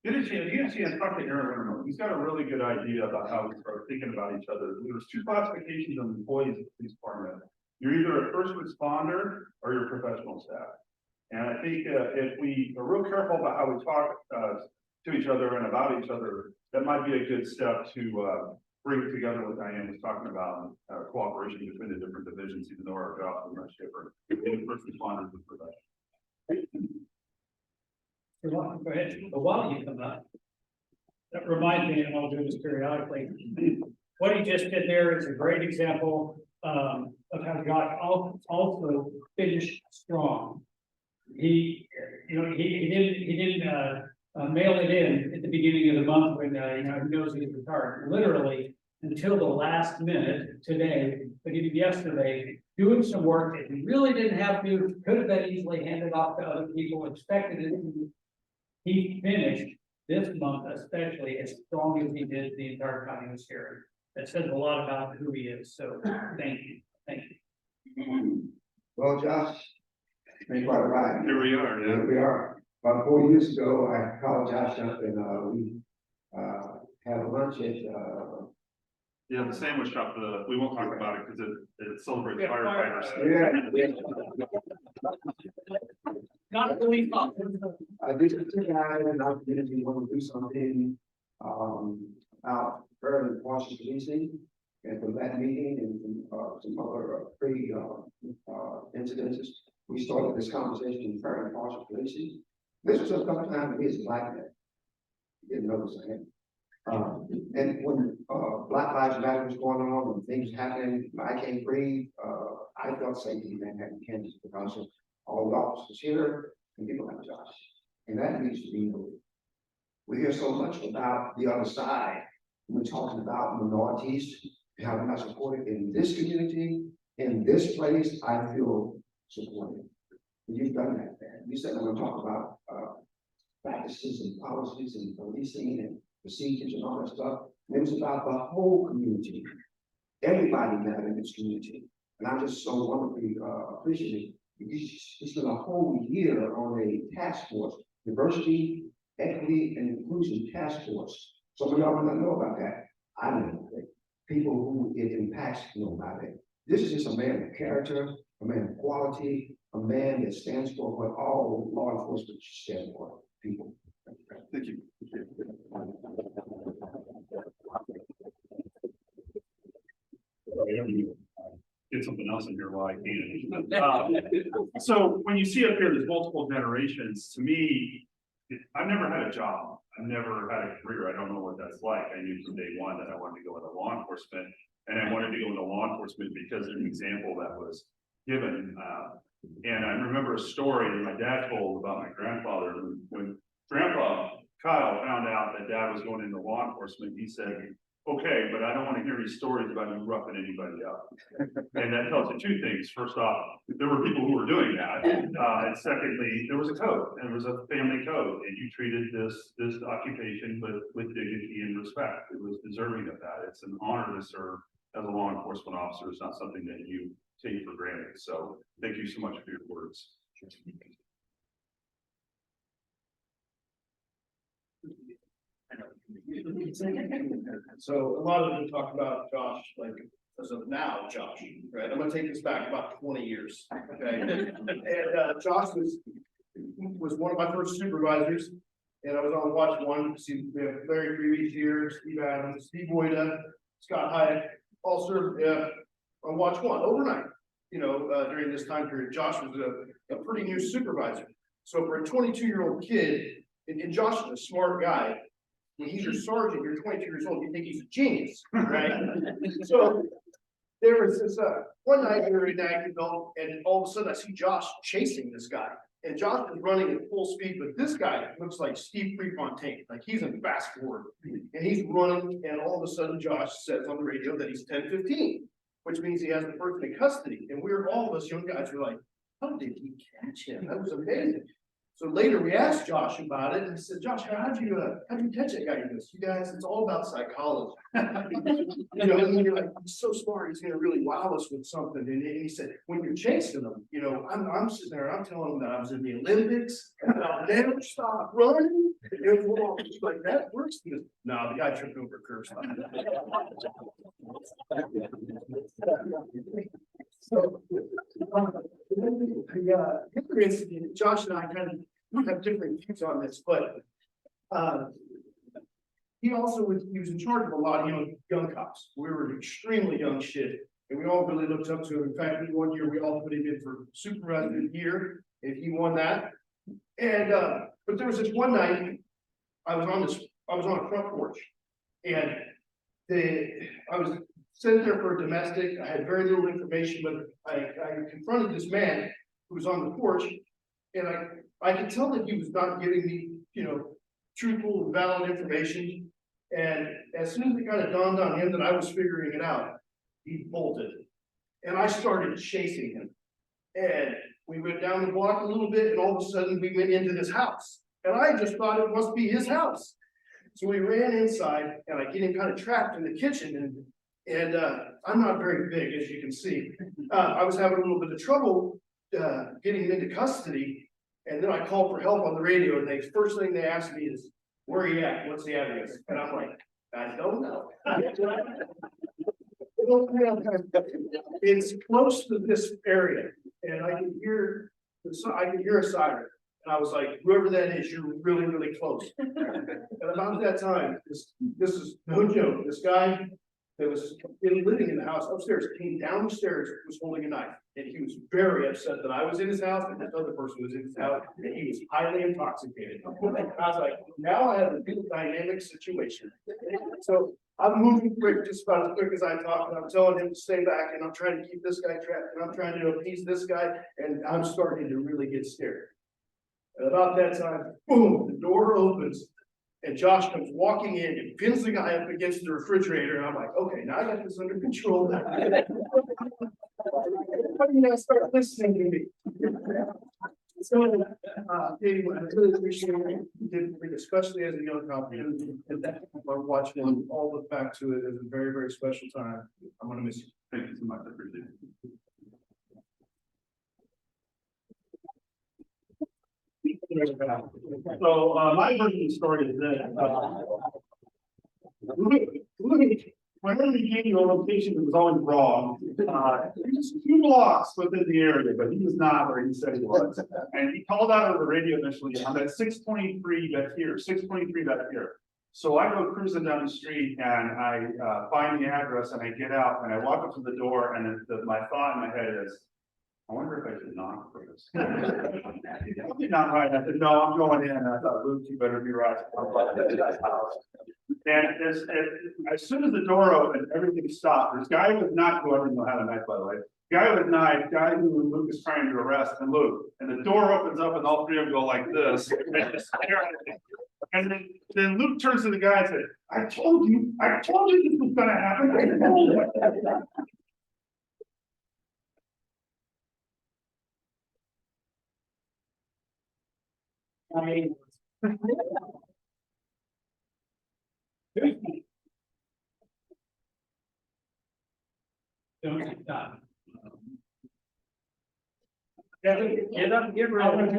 Get a chance, you can talk to Aaron Wintermo. He's got a really good idea about how we start thinking about each other. There's two classifications of employees in the police department. You're either a first responder or you're professional staff. And I think if we are real careful about how we talk to each other and about each other, that might be a good step to bring together what Diane was talking about, cooperation between the different divisions, even though our jobs are much different. Being first responders and professionals. Go ahead, but while you come up, that reminds me, and I'll do this periodically. What he just did there is a great example of how God also finished strong. He didn't mail it in at the beginning of the month when he knows he's retired. Literally until the last minute today, but even yesterday, doing some work that he really didn't have to, could have been easily handed off to other people, expected it. He finished this month especially as strong as he did the entire time he was here. That says a lot about who he is. So thank you. Thank you. Well, Josh, you're quite right. Here we are, yeah. Here we are. About 4 years ago, I called Josh up and we had a lunch at Yeah, the sandwich shop, we won't talk about it because it celebrates firefighters. yeah. Not a police officer. This particular item, an opportunity to want to do something about urban partial policing. And from that meeting and from some other incidences, we started this conversation in urban partial policing. This was a couple times in his life that he didn't notice him. And when Black Lives Matter was going on and things happening, I can't breathe. I felt safety in Manhattan, Kansas, because of all the officers here and people like Josh. And that needs to be noted. We hear so much about the other side. We're talking about minorities, how we're not supported in this community, in this place. I feel supported. You've done that, man. You said I'm going to talk about practices and policies and policing and procedures and all that stuff. And it was about the whole community. Everybody mattered in this community. And I'm just so wonderfully appreciative. You spent a whole year on a task force, diversity, equity, and inclusion task force. Some of y'all may not know about that. I know about it. People who it impacts know about it. This is just a man of character, a man of quality, a man that stands for what all law enforcement should stand for. People. Thank you. Get something else in here while I can. So when you see up here, there's multiple generations. To me, I've never had a job, I've never had a career, I don't know what that's like, I knew from day one that I wanted to go into law enforcement. And I wanted to go into law enforcement because of an example that was given, and I remember a story that my dad told about my grandfather, when Grandpa Kyle found out that Dad was going into law enforcement, he said, okay, but I don't want to hear any stories about you roughing anybody up. And that tells you two things. First off, there were people who were doing that. And secondly, there was a code, and there was a family code, and you treated this occupation with dignity and respect. It was deserving of that. It's an honor to serve as a law enforcement officer. It's not something that you take for granted. So thank you so much for your words. So a lot of them talk about Josh, like, as of now, Josh, right? I'm gonna take this back about 20 years, okay? And Josh was one of my first supervisors, and I was on watch one. See, we have Larry Creevy here, Steve Adams, Steve Boyda, Scott Hyatt, all served on watch one overnight. You know, during this time period, Josh was a pretty new supervisor. So for a 22-year-old kid, and Josh is a smart guy. When he's your sergeant, you're 22 years old, you think he's a genius, right? So there was this one night we were in Agnew, and all of a sudden I see Josh chasing this guy. And Josh is running at full speed, but this guy looks like Steve Prefontaine, like he's in fast forward. And he's running, and all of a sudden Josh says on the radio that he's 10-15, which means he has the person in custody. And all of us young guys were like, how did he catch him? That was amazing. So later we asked Josh about it, and he said, Josh, how'd you catch that guy? He goes, you guys, it's all about psychology. You know, and you're like, he's so smart, he's gonna really wow us with something. And he said, when you're chasing them, you know, I'm sitting there, I'm telling him that I was in the Olympics, and I'll never stop running. And we're all like, that works. He goes, no, the guy tripped over a curb stop. So, Josh and I kind of have different views on this, but he was in charge of a lot of young cops. We were extremely young shit, and we all really looked up to him. In fact, one year we all put him in for supervisor of the year, and he won that. And but there was this one night I was on a front porch, and I was sent there for a domestic. I had very little information, but I confronted this man who was on the porch, and I could tell that he was not giving me, you know, truthful and valid information. And as soon as it kind of dawned on him that I was figuring it out, he bolted. And I started chasing him. And we went down the block a little bit, and all of a sudden we went into this house. And I just thought it must be his house. So we ran inside, and I get him kind of trapped in the kitchen, and I'm not very big, as you can see. I was having a little bit of trouble getting him into custody, and then I called for help on the radio, and the first thing they asked me is, where are you at? What's the address? And I'm like, I don't know. It's close to this area, and I can hear a siren. And I was like, whoever that is, you're really, really close. And about that time, this is no joke. This guy that was living in the house upstairs came down the stairs, was holding a knife. And he was very upset that I was in his house and this other person was in his house, and he was highly intoxicated. I was like, now I have a good dynamic situation. So I'm moving quick, just about as quick as I talk, and I'm telling him to stay back, and I'm trying to keep this guy trapped, and I'm trying to appease this guy, and I'm starting to really get scared. And about that time, boom, the door opens, and Josh comes walking in and pins the guy up against the refrigerator, and I'm like, okay, now I got this under control. How do you guys start listening to me? So, anyway, I really appreciate it, especially as a young cop, and that I watched him all look back to it as a very, very special time. I'm gonna miss you. Thank you so much, I appreciate it. So, my version of the story is that, whenever we gave you a location that was always wrong, he was 2 blocks within the area, but he was not where he said he was. And he called out on the radio initially, I'm at 623 back here, 623 back here. So I go cruising down the street and I find the address and I get out and I walk up to the door, and my thought in my head is, I wonder if I should knock for this. You're not right. I said, no, I'm going in. I thought, Luke, you better be right. And as soon as the door opened, everything stopped. This guy with a knife, who I didn't know how to knife, by the way. Guy with a knife, guy who Luke is trying to arrest, and Luke. And the door opens up and all three of them go like this. And they just stare at it. And then Luke turns to the guy and said, I told you this was gonna happen. I told you." I mean. Don't stop. Get up, get ready.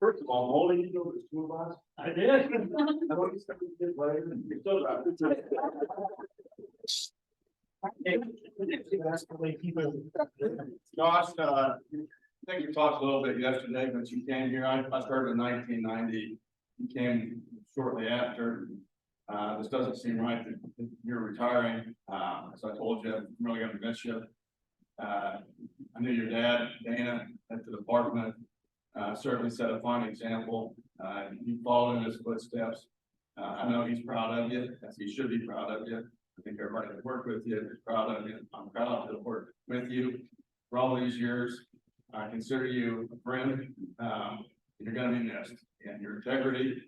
First of all, holding you over the school bus. I did. I want you to start with this later and you still got it. Josh, I think we talked a little bit yesterday, but you came here, I started in 1990. You came shortly after. This doesn't seem right that you're retiring. As I told you, I'm really gonna miss you. I knew your dad, Dana, at the department, certainly set a fine example. You followed in his footsteps. I know he's proud of you, as he should be proud of you. I think everybody that worked with you is proud of you. I'm proud to have worked with you for all these years. I consider you a friend. You're gonna be missed, and your integrity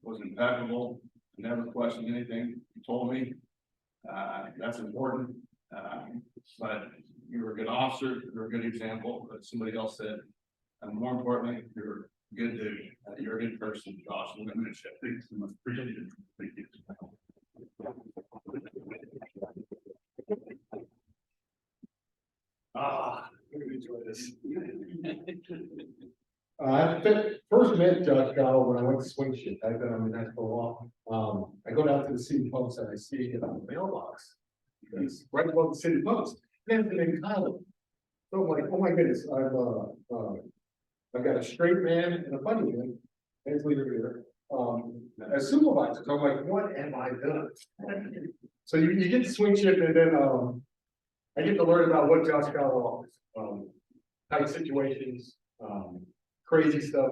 was impeccable. I never questioned anything you told me. That's important. But you were a good officer, you were a good example, but somebody else said, and more importantly, you're a good dude. You're a good person, Josh. I'm gonna miss you. Thanks so much. Appreciate it. Thank you. We're gonna enjoy this. I first met Josh Gallo when I went to swing shift. I've been on the net for a while. I go down to the city pumps and I see it on the mailbox. It's right above the city pumps. Then in Kyle. So I'm like, oh my goodness, I've got a straight man and a funny man. As leader here. As supervisor. So I'm like, what am I done? So you get to swing shift and then I get to learn about what Josh Gallo offers. Tight situations, crazy stuff.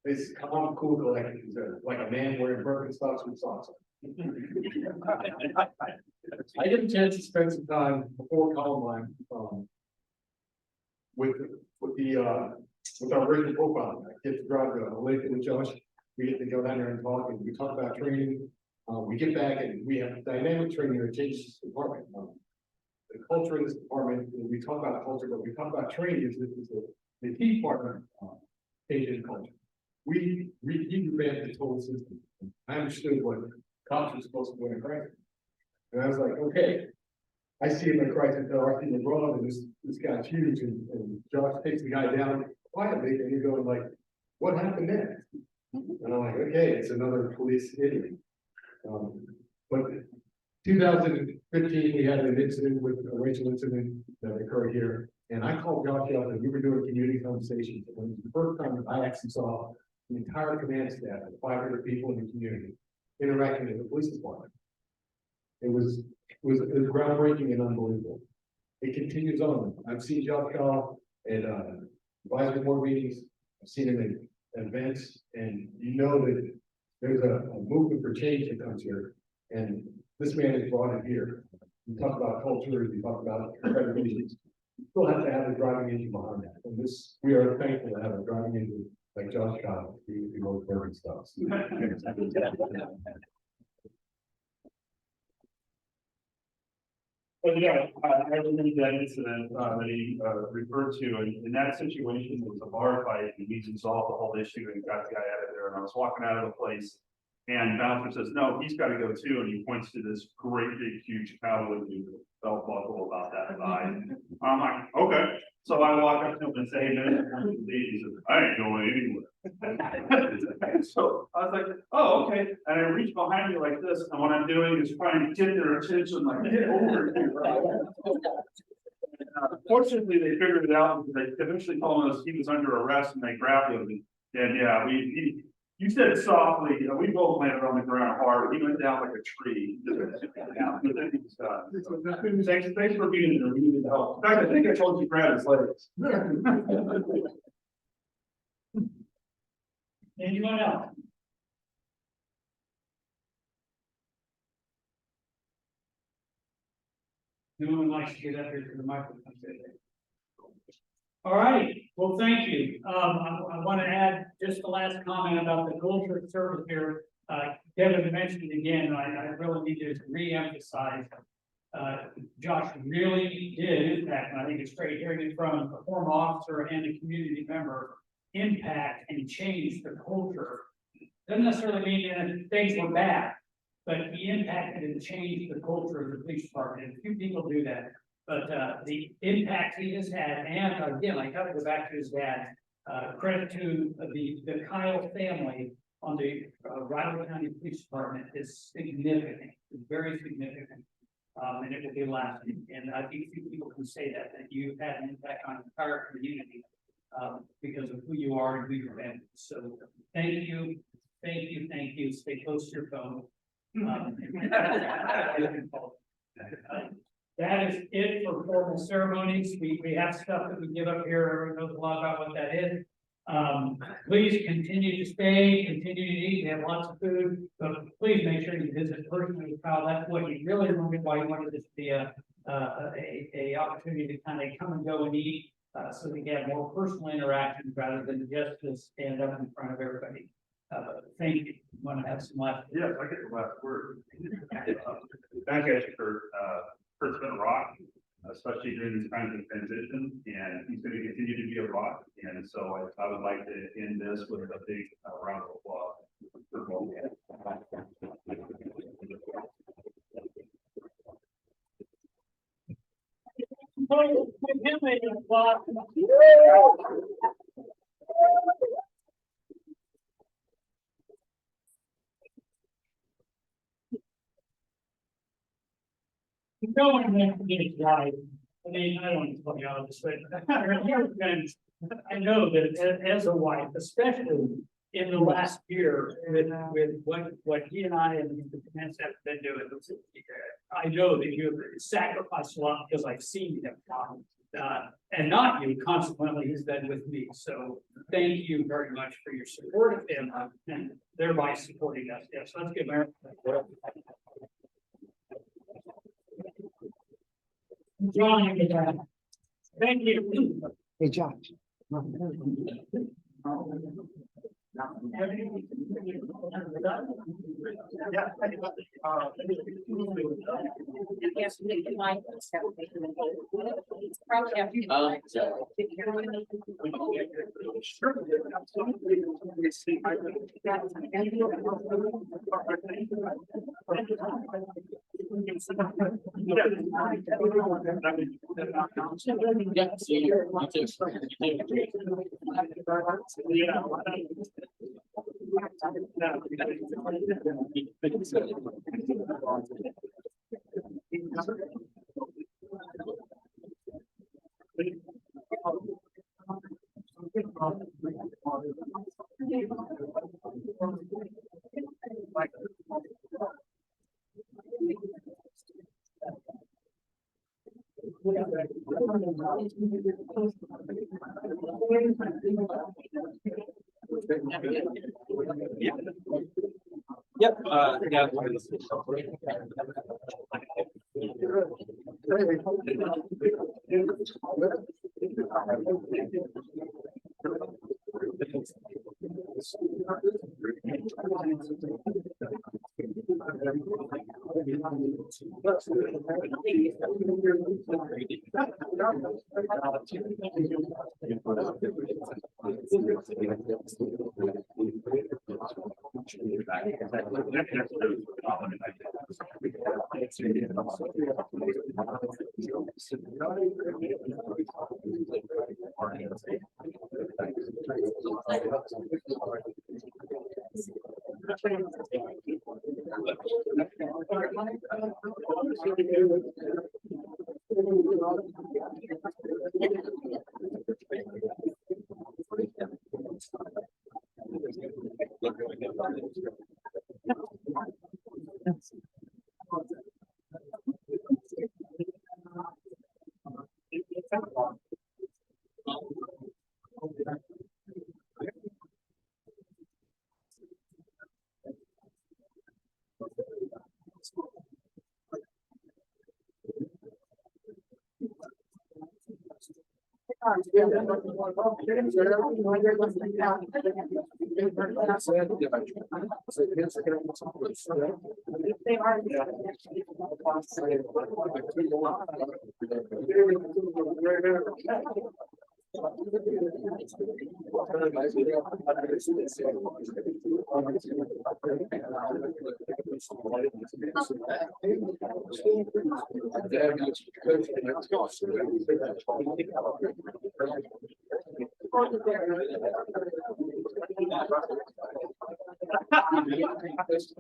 It's calm, cool, collected. He's like a man wearing Birkenstocks with socks on. I get a chance to spend some time before Columbine, with our original profile. I get to drive to Lakeland with Josh. We get to go down there and talk, and we talk about training. We get back and we have dynamic training that changes the department. The culture in this department, we talk about culture, but we talk about training is the key part of Asian culture. We revamped the total system. I understood what cops are supposed to do in a crisis. And I was like, okay, I see him in a crisis, I see LeBron, and this guy's huge, and Josh takes the guy down quietly, and you're going like, what happened next? And I'm like, okay, it's another police idiot. But 2015, we had an incident with a racial incident that occurred here. And I called Josh up and we were doing community conversations. And it was the first time that I actually saw the entire command staff of 500 people in the community interacting with the police department. It was groundbreaking and unbelievable. It continues on. I've seen Josh Shaw at advisory board meetings. I've seen him at events, and you know that there's a movement for change that comes here. And this man has brought it here. You talk about culture, you talk about accreditations. You still have to have the driving engine behind that. And this, we are thankful to have a driving engine like Josh Scott, who knows burning stuff. But yeah, I remember that incident that he referred to, and in that situation, it was a bar fight, and he resolved the whole issue and got the guy out of there, and I was walking out of the place. And bouncer says, no, he's gotta go too, and he points to this great big huge cowboy with a belt buckle about that high. I'm like, okay, so I walk up to him and say, hey, man, he says, I ain't going anywhere. So I was like, oh, okay, and I reach behind me like this, and what I'm doing is trying to get their attention, like, get over here. Fortunately, they figured it out, because they eventually told us he was under arrest, and they grabbed him, and yeah, You said it softly, we both landed on the ground hard, he went down like a tree. But then he was done. Thanks for being there, we needed help. In fact, I think I told you grab his legs. Anyone else? No one likes to get up here to the microphone. All right, well, thank you. I want to add just the last comment about the culture of service here. Kevin mentioned it again, I really need to reemphasize. Josh really did impact, and I think it's great hearing it from a former officer and a community member, impact and change the culture. Doesn't necessarily mean that things were bad, but he impacted and changed the culture of the police department. And few people do that. But the impact he has had, and again, I gotta go back to his dad. Credit to the Kyle family on the Riley County Police Department is significant, very significant. And it will be lasting. And I think few people can say that you've had an impact on the entire community because of who you are and who you've been. So thank you, thank you, thank you. Stay close to your phone. That is it for formal ceremonies. We have stuff that we give up here. Everyone knows a lot about what that is. Please continue to stay, continue to eat. We have lots of food, but please make sure you visit personally with Kyle. That's what you really wanted, why you wanted this to be a opportunity to kind of come and go and eat, so we can have more personal interactions rather than just to stand up in front of everybody. Thank you. Want to have some last? Yes, I get the last word. Thank you for Kurt's been a rock, especially during this kind of transition, and he's going to continue to be a rock. And so I would like to end this with a big round of applause for both. No one wants to get it right. I mean, I don't want to tell you all this, but I know that as a wife, especially in the last year with what he and I and the command staff have been doing, I know that you have sacrificed a lot because I've seen him. And not you, consequently, he's been with me. So thank you very much for your support of him and thereby supporting us. Yes, let's give Eric. John, thank you. Hey, Josh. Yep. Yeah. Look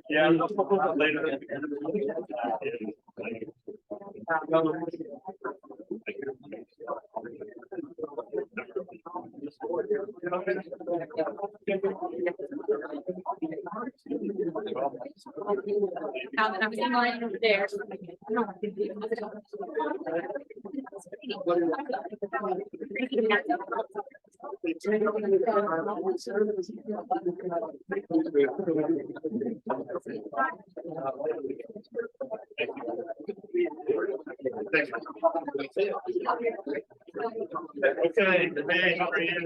Yeah, I'll talk about that later. I'm in line over there. Okay, hey, how are you?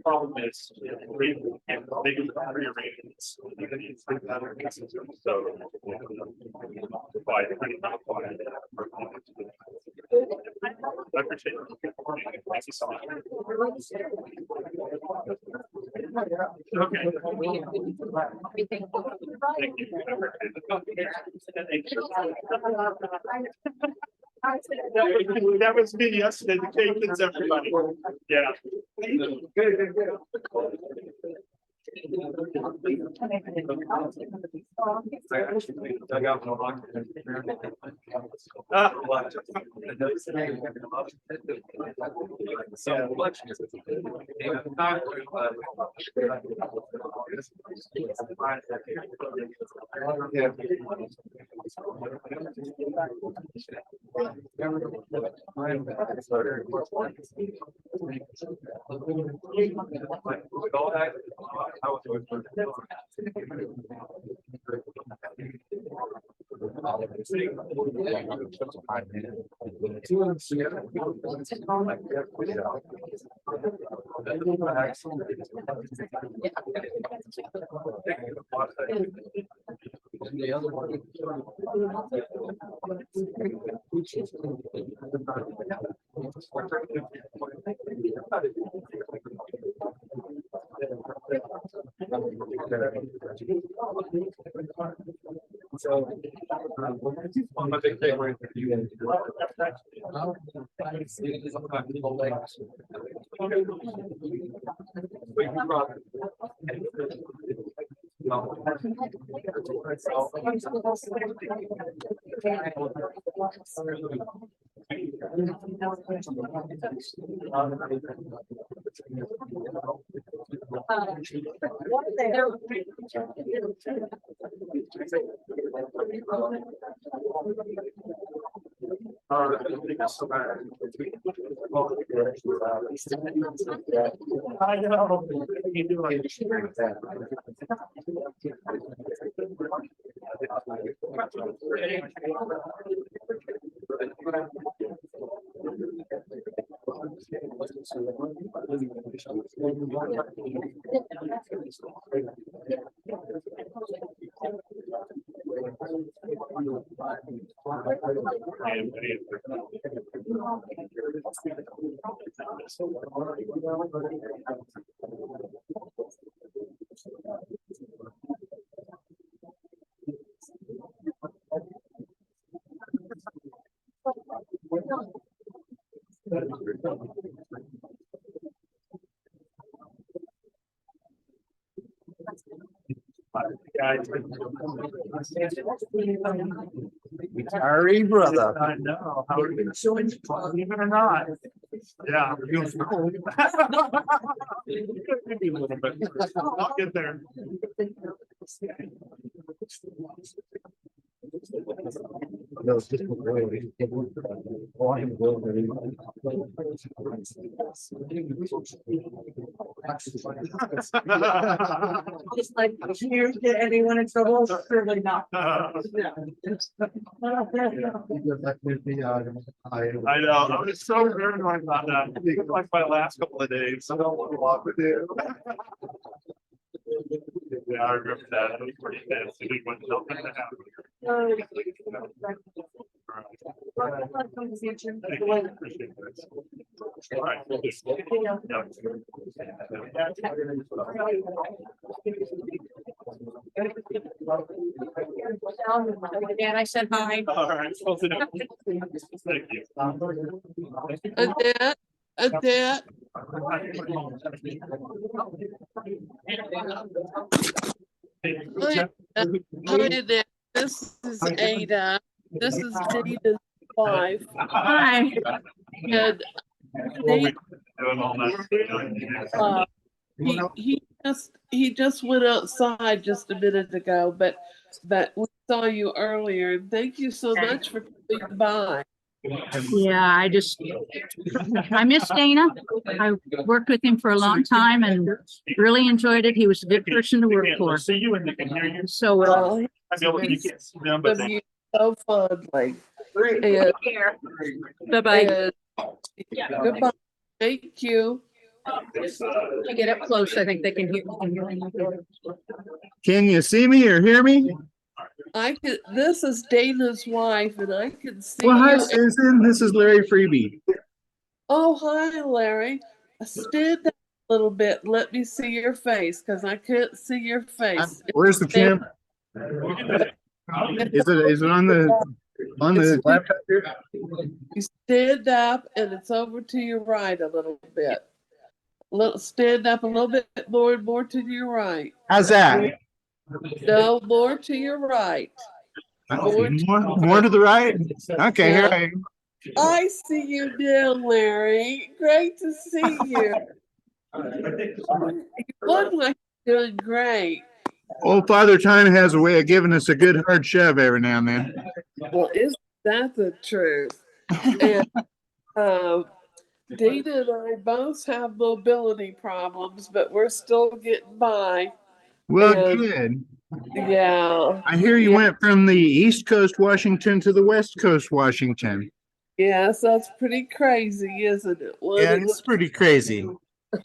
Problem is, we can't make it rearrangements. So. By I appreciate it. Thank you so much. Okay. Thank you. That was me yesterday, the Cajuns, everybody. Yeah. I know. You do like Sorry, brother. I know. How are you doing? Believe it or not. Yeah. I'll get there. Just like, here, get anyone in trouble, surely not. I know, I was so worried about that, it's like my last couple of days. I don't want to walk with you. Yeah, I remember that, it was pretty fancy, we went to the And I said hi. All right. Thank you. Annette, hi, Annette. This is Ada. This is Dana's wife. Hi. And he just went outside just a minute ago, but we saw you earlier. Thank you so much for coming by. Yeah, I miss Dana. I worked with him for a long time and really enjoyed it. He was a good person to work for. See you and they can hear you. So, Well, I feel like you can't see them, but of they. you so fondly. And, bye-bye. and goodbye. Thank you. To get up close, I think they can hear. Can you see me or hear me? This is Dana's wife and I can see Well, hi, you. Susan. This is Larry Freebie. Oh, hi, Larry. Stand up a little bit. Let me see your face because I can't see your face. Where's the camera? Is it on the laptop here? You stand up and it's over to your right a little bit. Stand up a little bit more and more to your right. How's that? No, more to your right. More to the right? Okay, here I am. I see you now, Larry. Great to see you. You look like you're doing great. Old Father Time has a way of giving us a good hard shove every now and then. Well, isn't that the truth? And Dana and I both have mobility problems, but we're still getting by. Well, And, good. Yeah. I hear you went from the East Coast Washington to the West Coast Washington. Yes, that's pretty crazy, isn't it? Yeah, it's pretty crazy.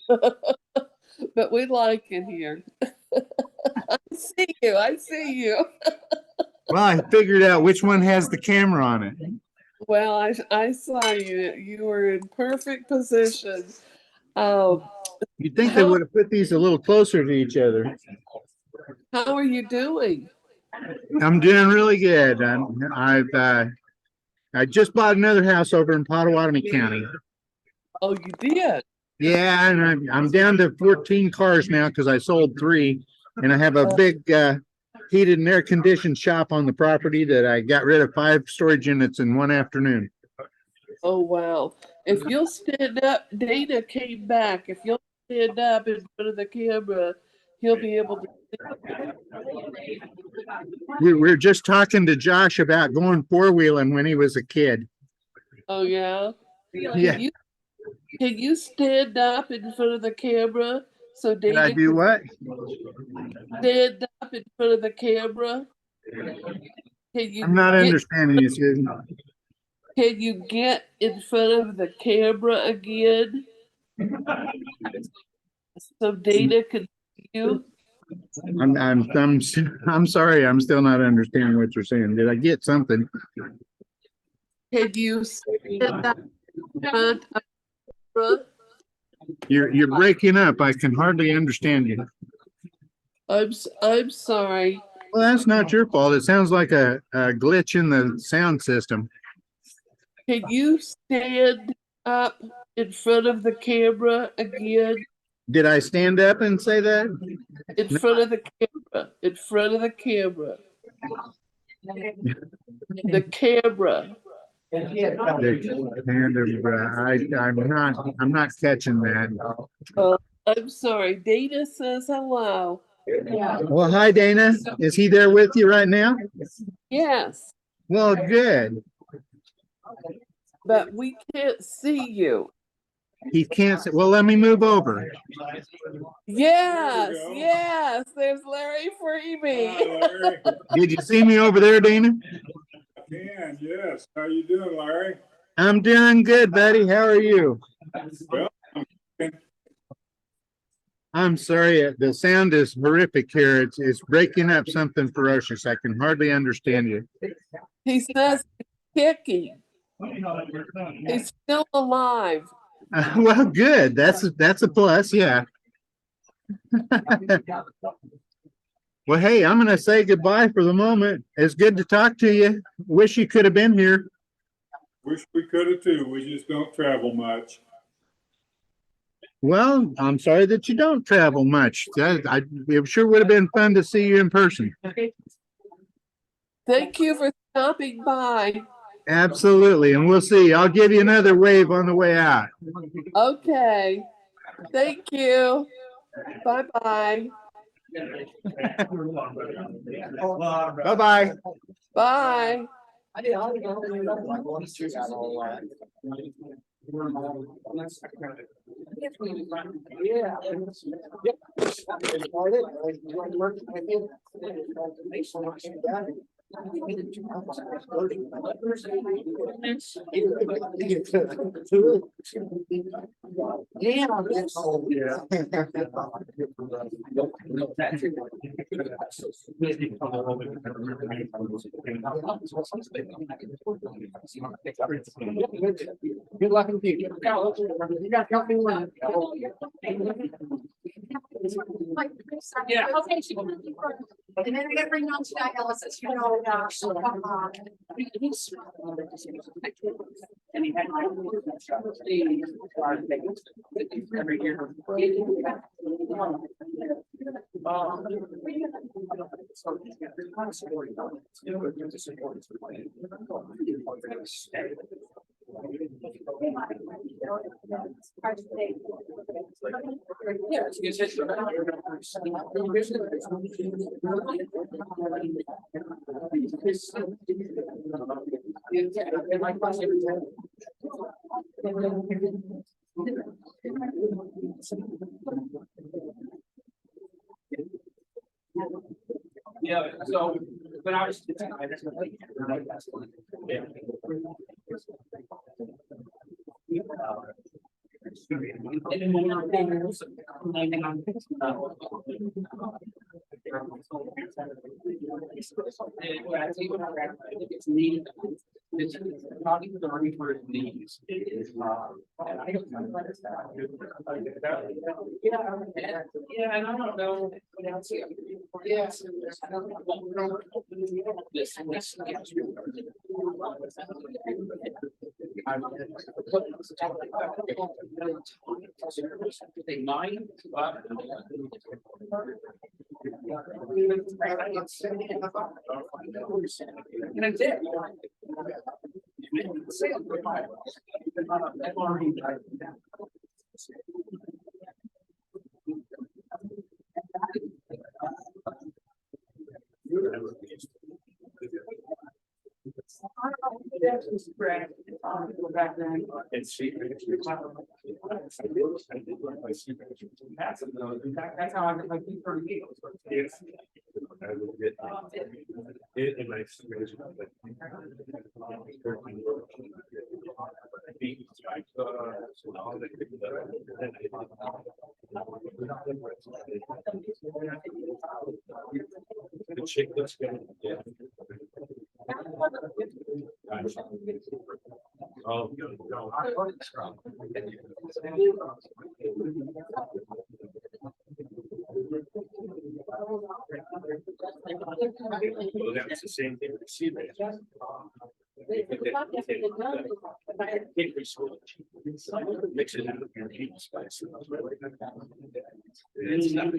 But we like it here. I see you. Well, I figured out which one has the camera on it. Well, I saw you. You were in perfect position. You'd think they would have put these a little closer to each other. How are you doing? I'm doing really good. I just bought another house over in Potawatomi County. Oh, you did? Yeah, and I'm down to 14 cars now because I sold 3, and I have a big heated and air conditioned shop on the property that I got rid of 5 storage units in one afternoon. Oh, wow. If you'll stand up, Dana came back. If you'll stand up in front of the camera, he'll be able to. We were just talking to Josh about going 4-wheeling when he was a kid. Oh, yeah? Yeah. Can you stand up in front of the camera so Did Dana I do what? stand up in front of the camera? Can you I'm not understanding you, Susan. Can you get in front of the camera again? So Dana can see you? I'm sorry, I'm still not understanding what you're saying. Did I get something? Can you stand up in front of the camera? You're breaking up. I can hardly understand you. I'm sorry. Well, that's not your fault. It sounds like a glitch in the sound system. Can you stand up in front of the camera again? Did I stand up and say that? In front of the camera. In front of the camera. The camera. I'm not catching that. I'm sorry. Dana says hello. Well, hi, Dana. Is he there with you right now? Yes. Well, good. but we can't see you. He can't say, well, let me move over. Yes, yes, there's Larry Freebie. Did you see me over there, Dana? Can, yes. How you doing, Larry? I'm doing good, buddy. How are you? Well, I'm sorry, the sound is horrific here. It's breaking up something ferocious. I can hardly understand you. He says he's kicking. He's still alive. Well, good. That's a plus. Yeah. Well, hey, I'm gonna say goodbye for the moment. It's good to talk to you. Wish you could have been here. wish we could have too. We just don't travel much. Well, I'm sorry that you don't travel much. It sure would have been fun to see you in person. Thank you for stopping by. Absolutely. And we'll see. I'll give you another wave on the way out. Okay. Thank you. Bye-bye. Bye-bye. Bye. Good luck in the future. You got to help me run. Yeah. Okay. And then we got to bring on Scott Ellis, as you know, And he had every year. Yeah, it's a good history. Yeah, so, but I was. It's neat. It's not even the right word it needs. It is. Yeah, and I don't know. Yes. They mind. And I did. That's how I get my feet for the Yes. I will get it in my situation. The chick that's going to oh, no. Well, that's the same thing with sea bass. Mix it in with your heat spice. It's not.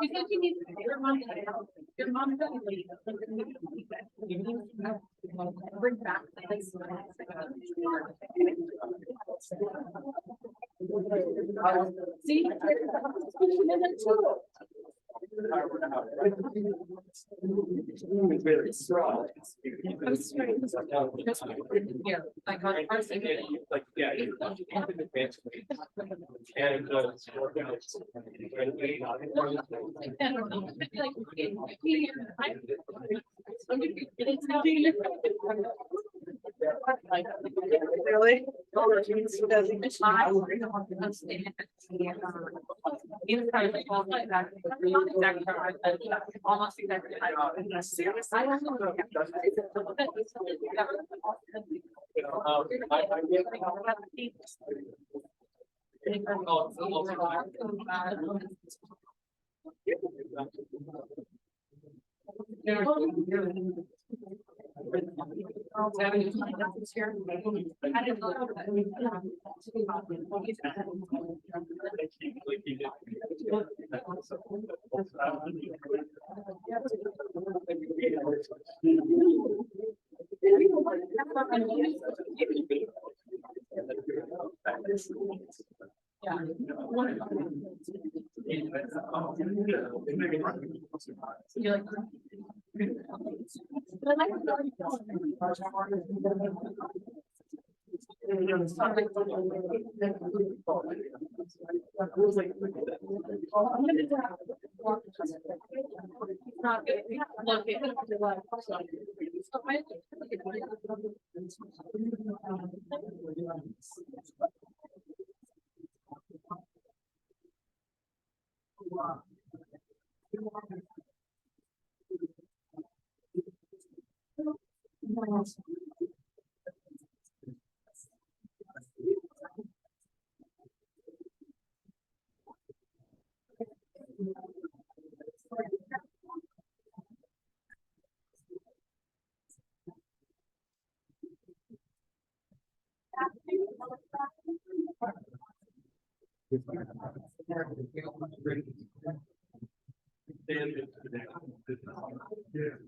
You said you need your mom. Your mom doesn't leave. Bring back. See? Yeah, like on person. Like, yeah. Really? Almost exactly. I don't know.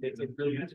It's a brilliant.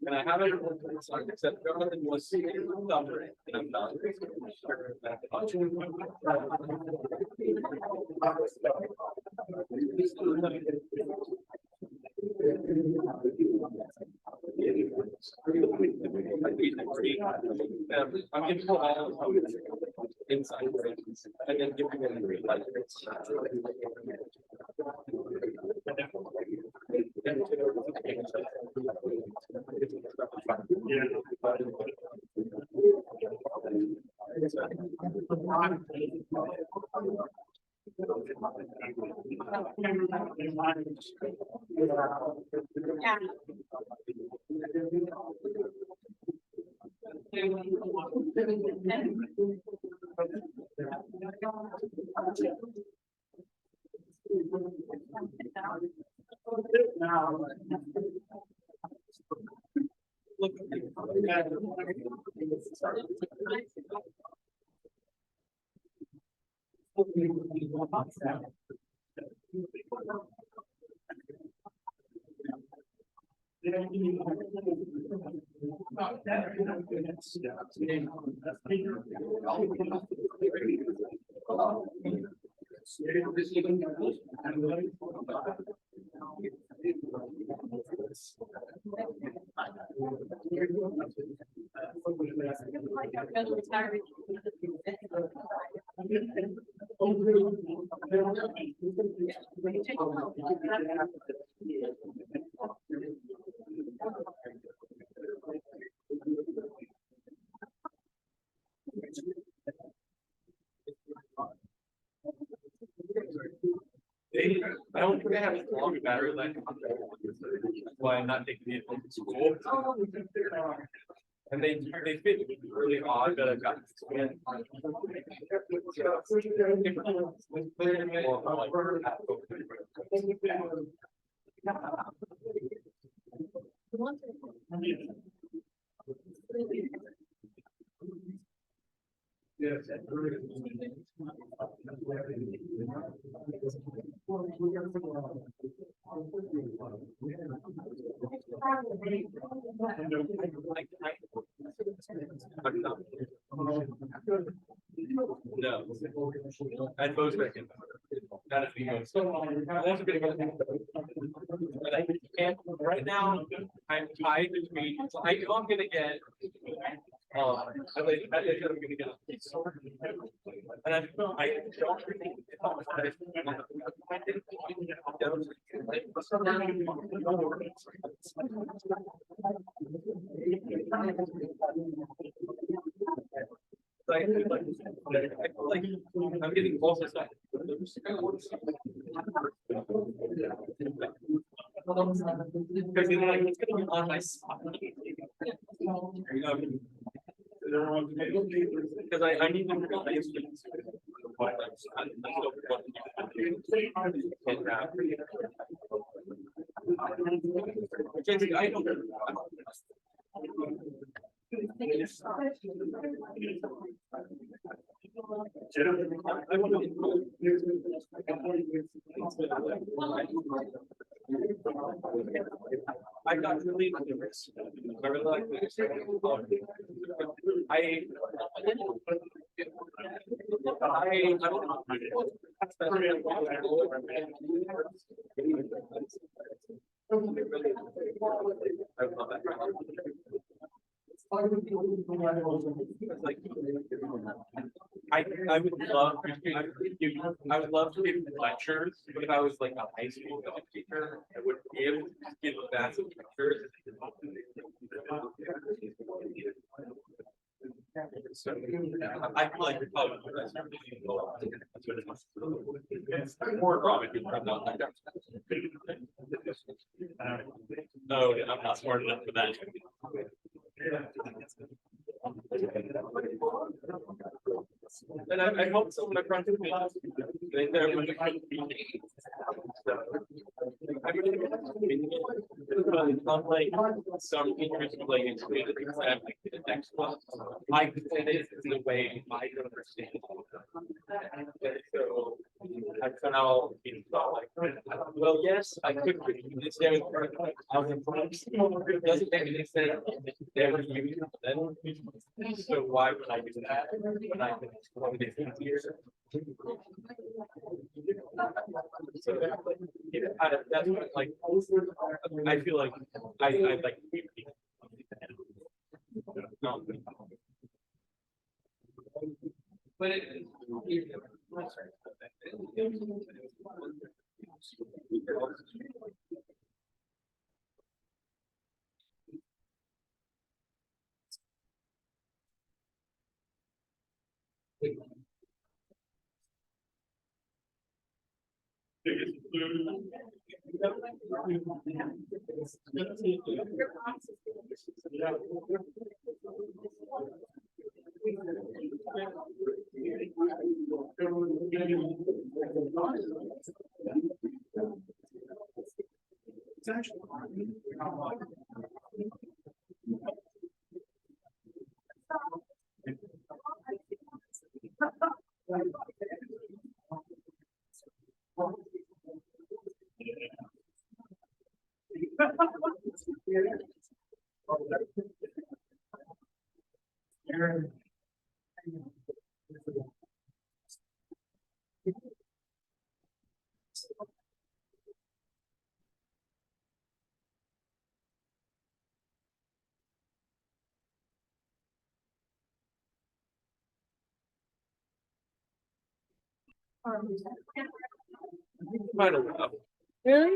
And I haven't except was number and I'm not. I'm gonna pull all inside and then give them the green light. I don't think they have as long a battery life. That's why I'm not taking it home to school. And they fit really odd, but I've got. Yes. No. At most I can. That is the most. That's a bit of a. But I can't, right now, I'm tied between, so I know I'm gonna get. I think I'm gonna get. And I don't really. Like, I'm getting close to that. Because you know, like, it's gonna be on my spot. Because I need to realize. I don't. I got really nervous. I really like this. I would love, I would love to give lectures, but if I was like a high school teacher, I would be able to give massive lectures. So, I feel like you're probably. It's more probably. No, I'm not smart enough for that. And I hope some of my friends will be. Unlike some teachers who like explain it exactly to the next one, I could say this in a way I don't understand. So I kind of like, well, yes, I could read this. I was impressed. It doesn't make any sense. Never use it then. So why would I do that when I can explain it easier? So that's what, like, I feel like I like. But it. Quite a lot. Really?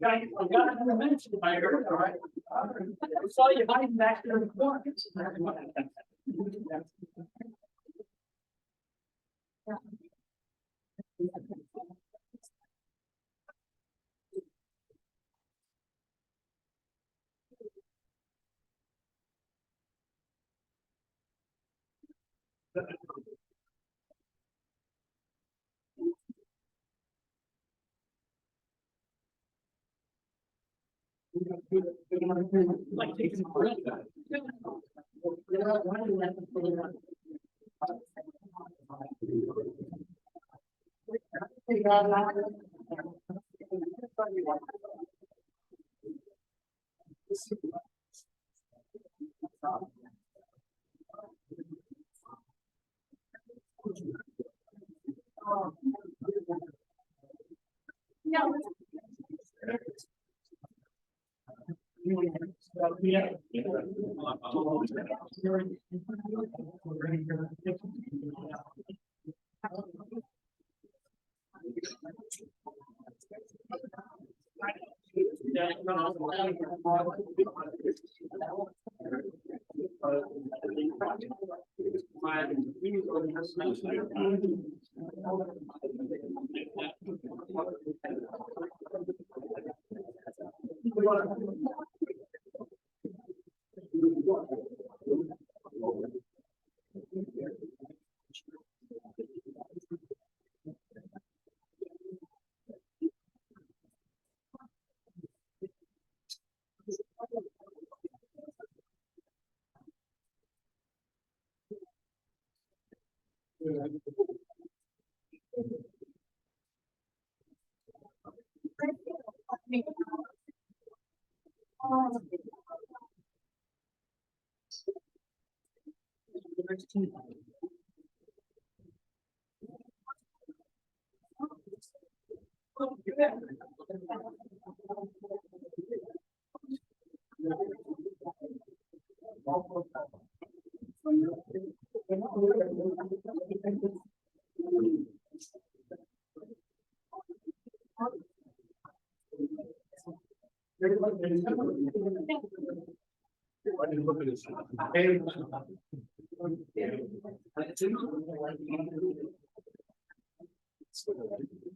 I've got a mention by her, all right? I saw you hiding back there in the corner. Like taking a breath.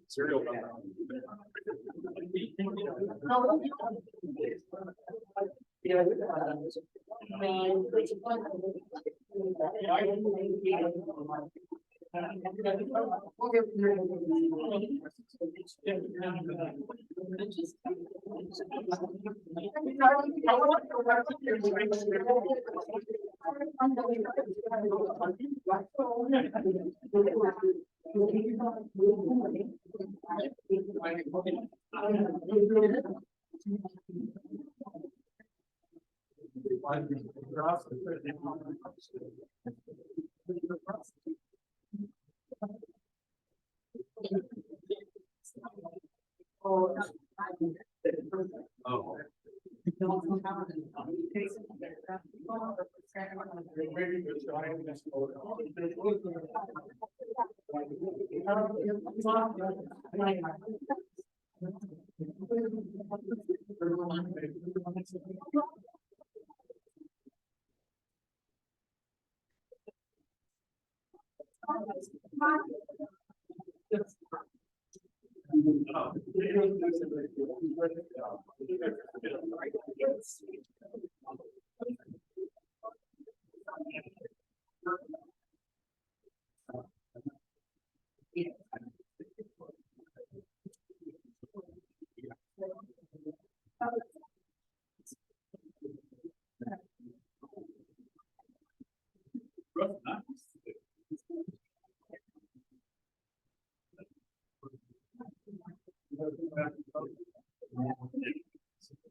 Serial number.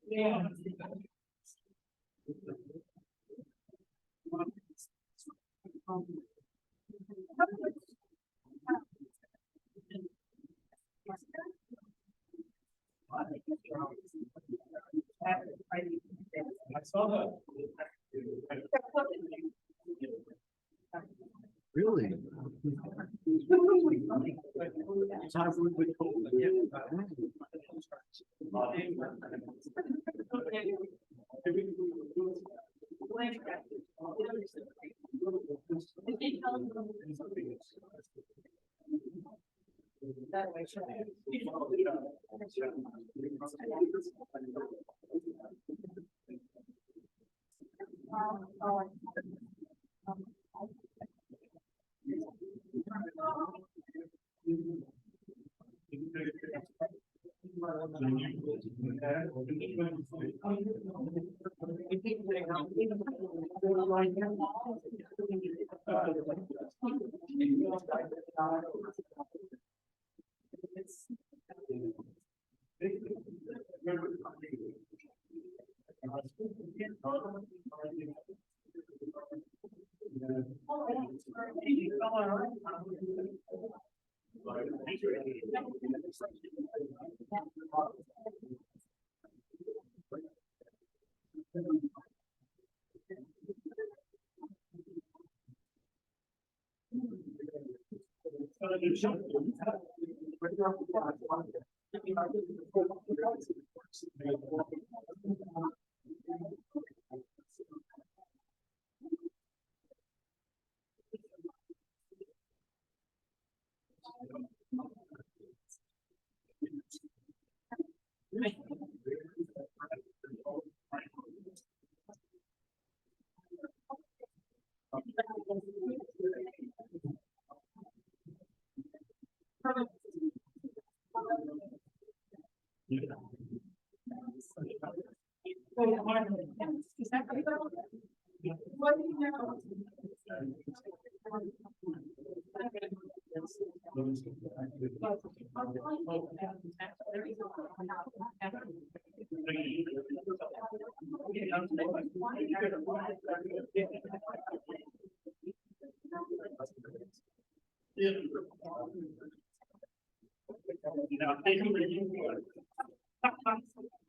Yeah. I saw that. Really?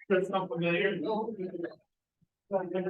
That's not familiar. No, I didn't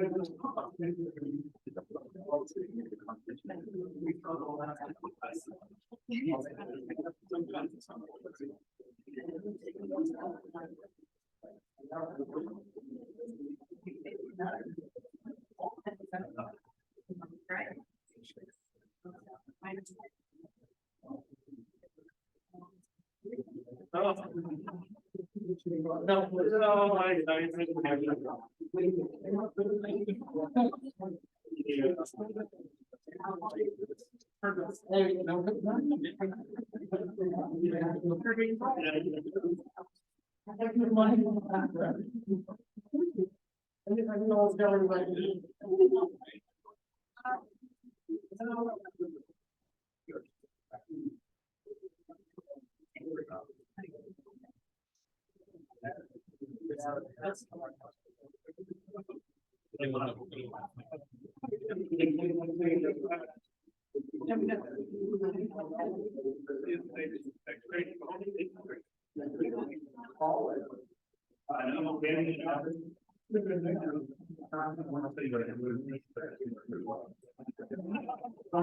have I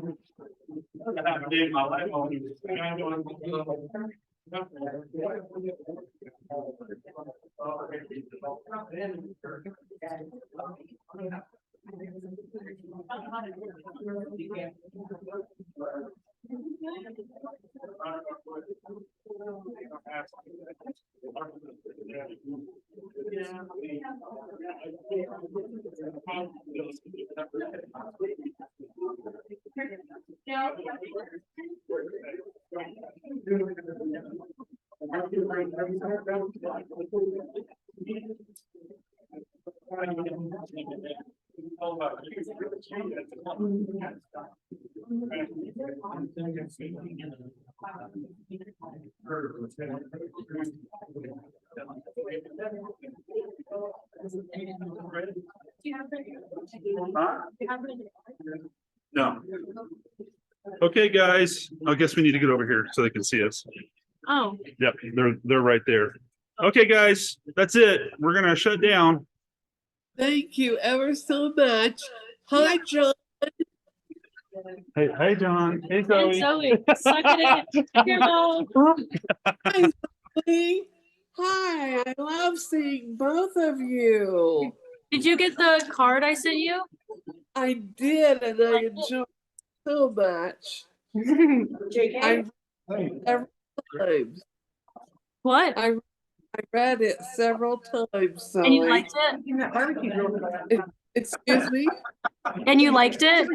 haven't day in my life. No. Okay, guys, I guess we need to get over here so they can see us. Oh, Yep, they're right there. Okay, guys, that's it. We're gonna shut down. Thank you ever so much. Hi, John. Hey, John. Hey, Zoe. suck it in. Here, Mom. Hi, Zoe. Hi, I love seeing both of you. Did you get the card I sent you? I did, and I enjoyed it so much. I read it several times. What? I read it several times, so And you liked it? excuse me. And you liked it?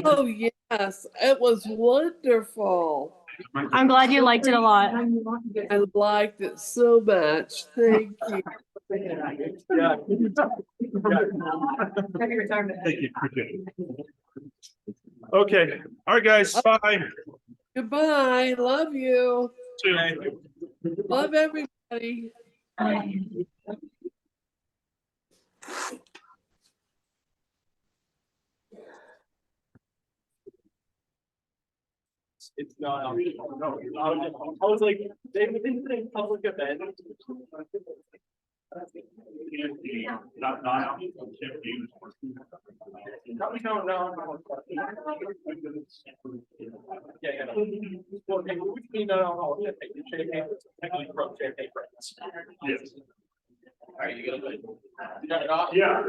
Oh yes, it was wonderful. I'm glad you liked it a lot. I liked it so much. Thank you. Yeah. Thank you. Appreciate it. Okay, all right, guys, bye. Goodbye. Love you. Too. Love everybody. It's not, no, I was like, they would think they public event. Not. No. Yeah. Well, okay, we can, no, champagne, technically from champagne brands. Yes. Are you gonna put? You got it off? Yeah.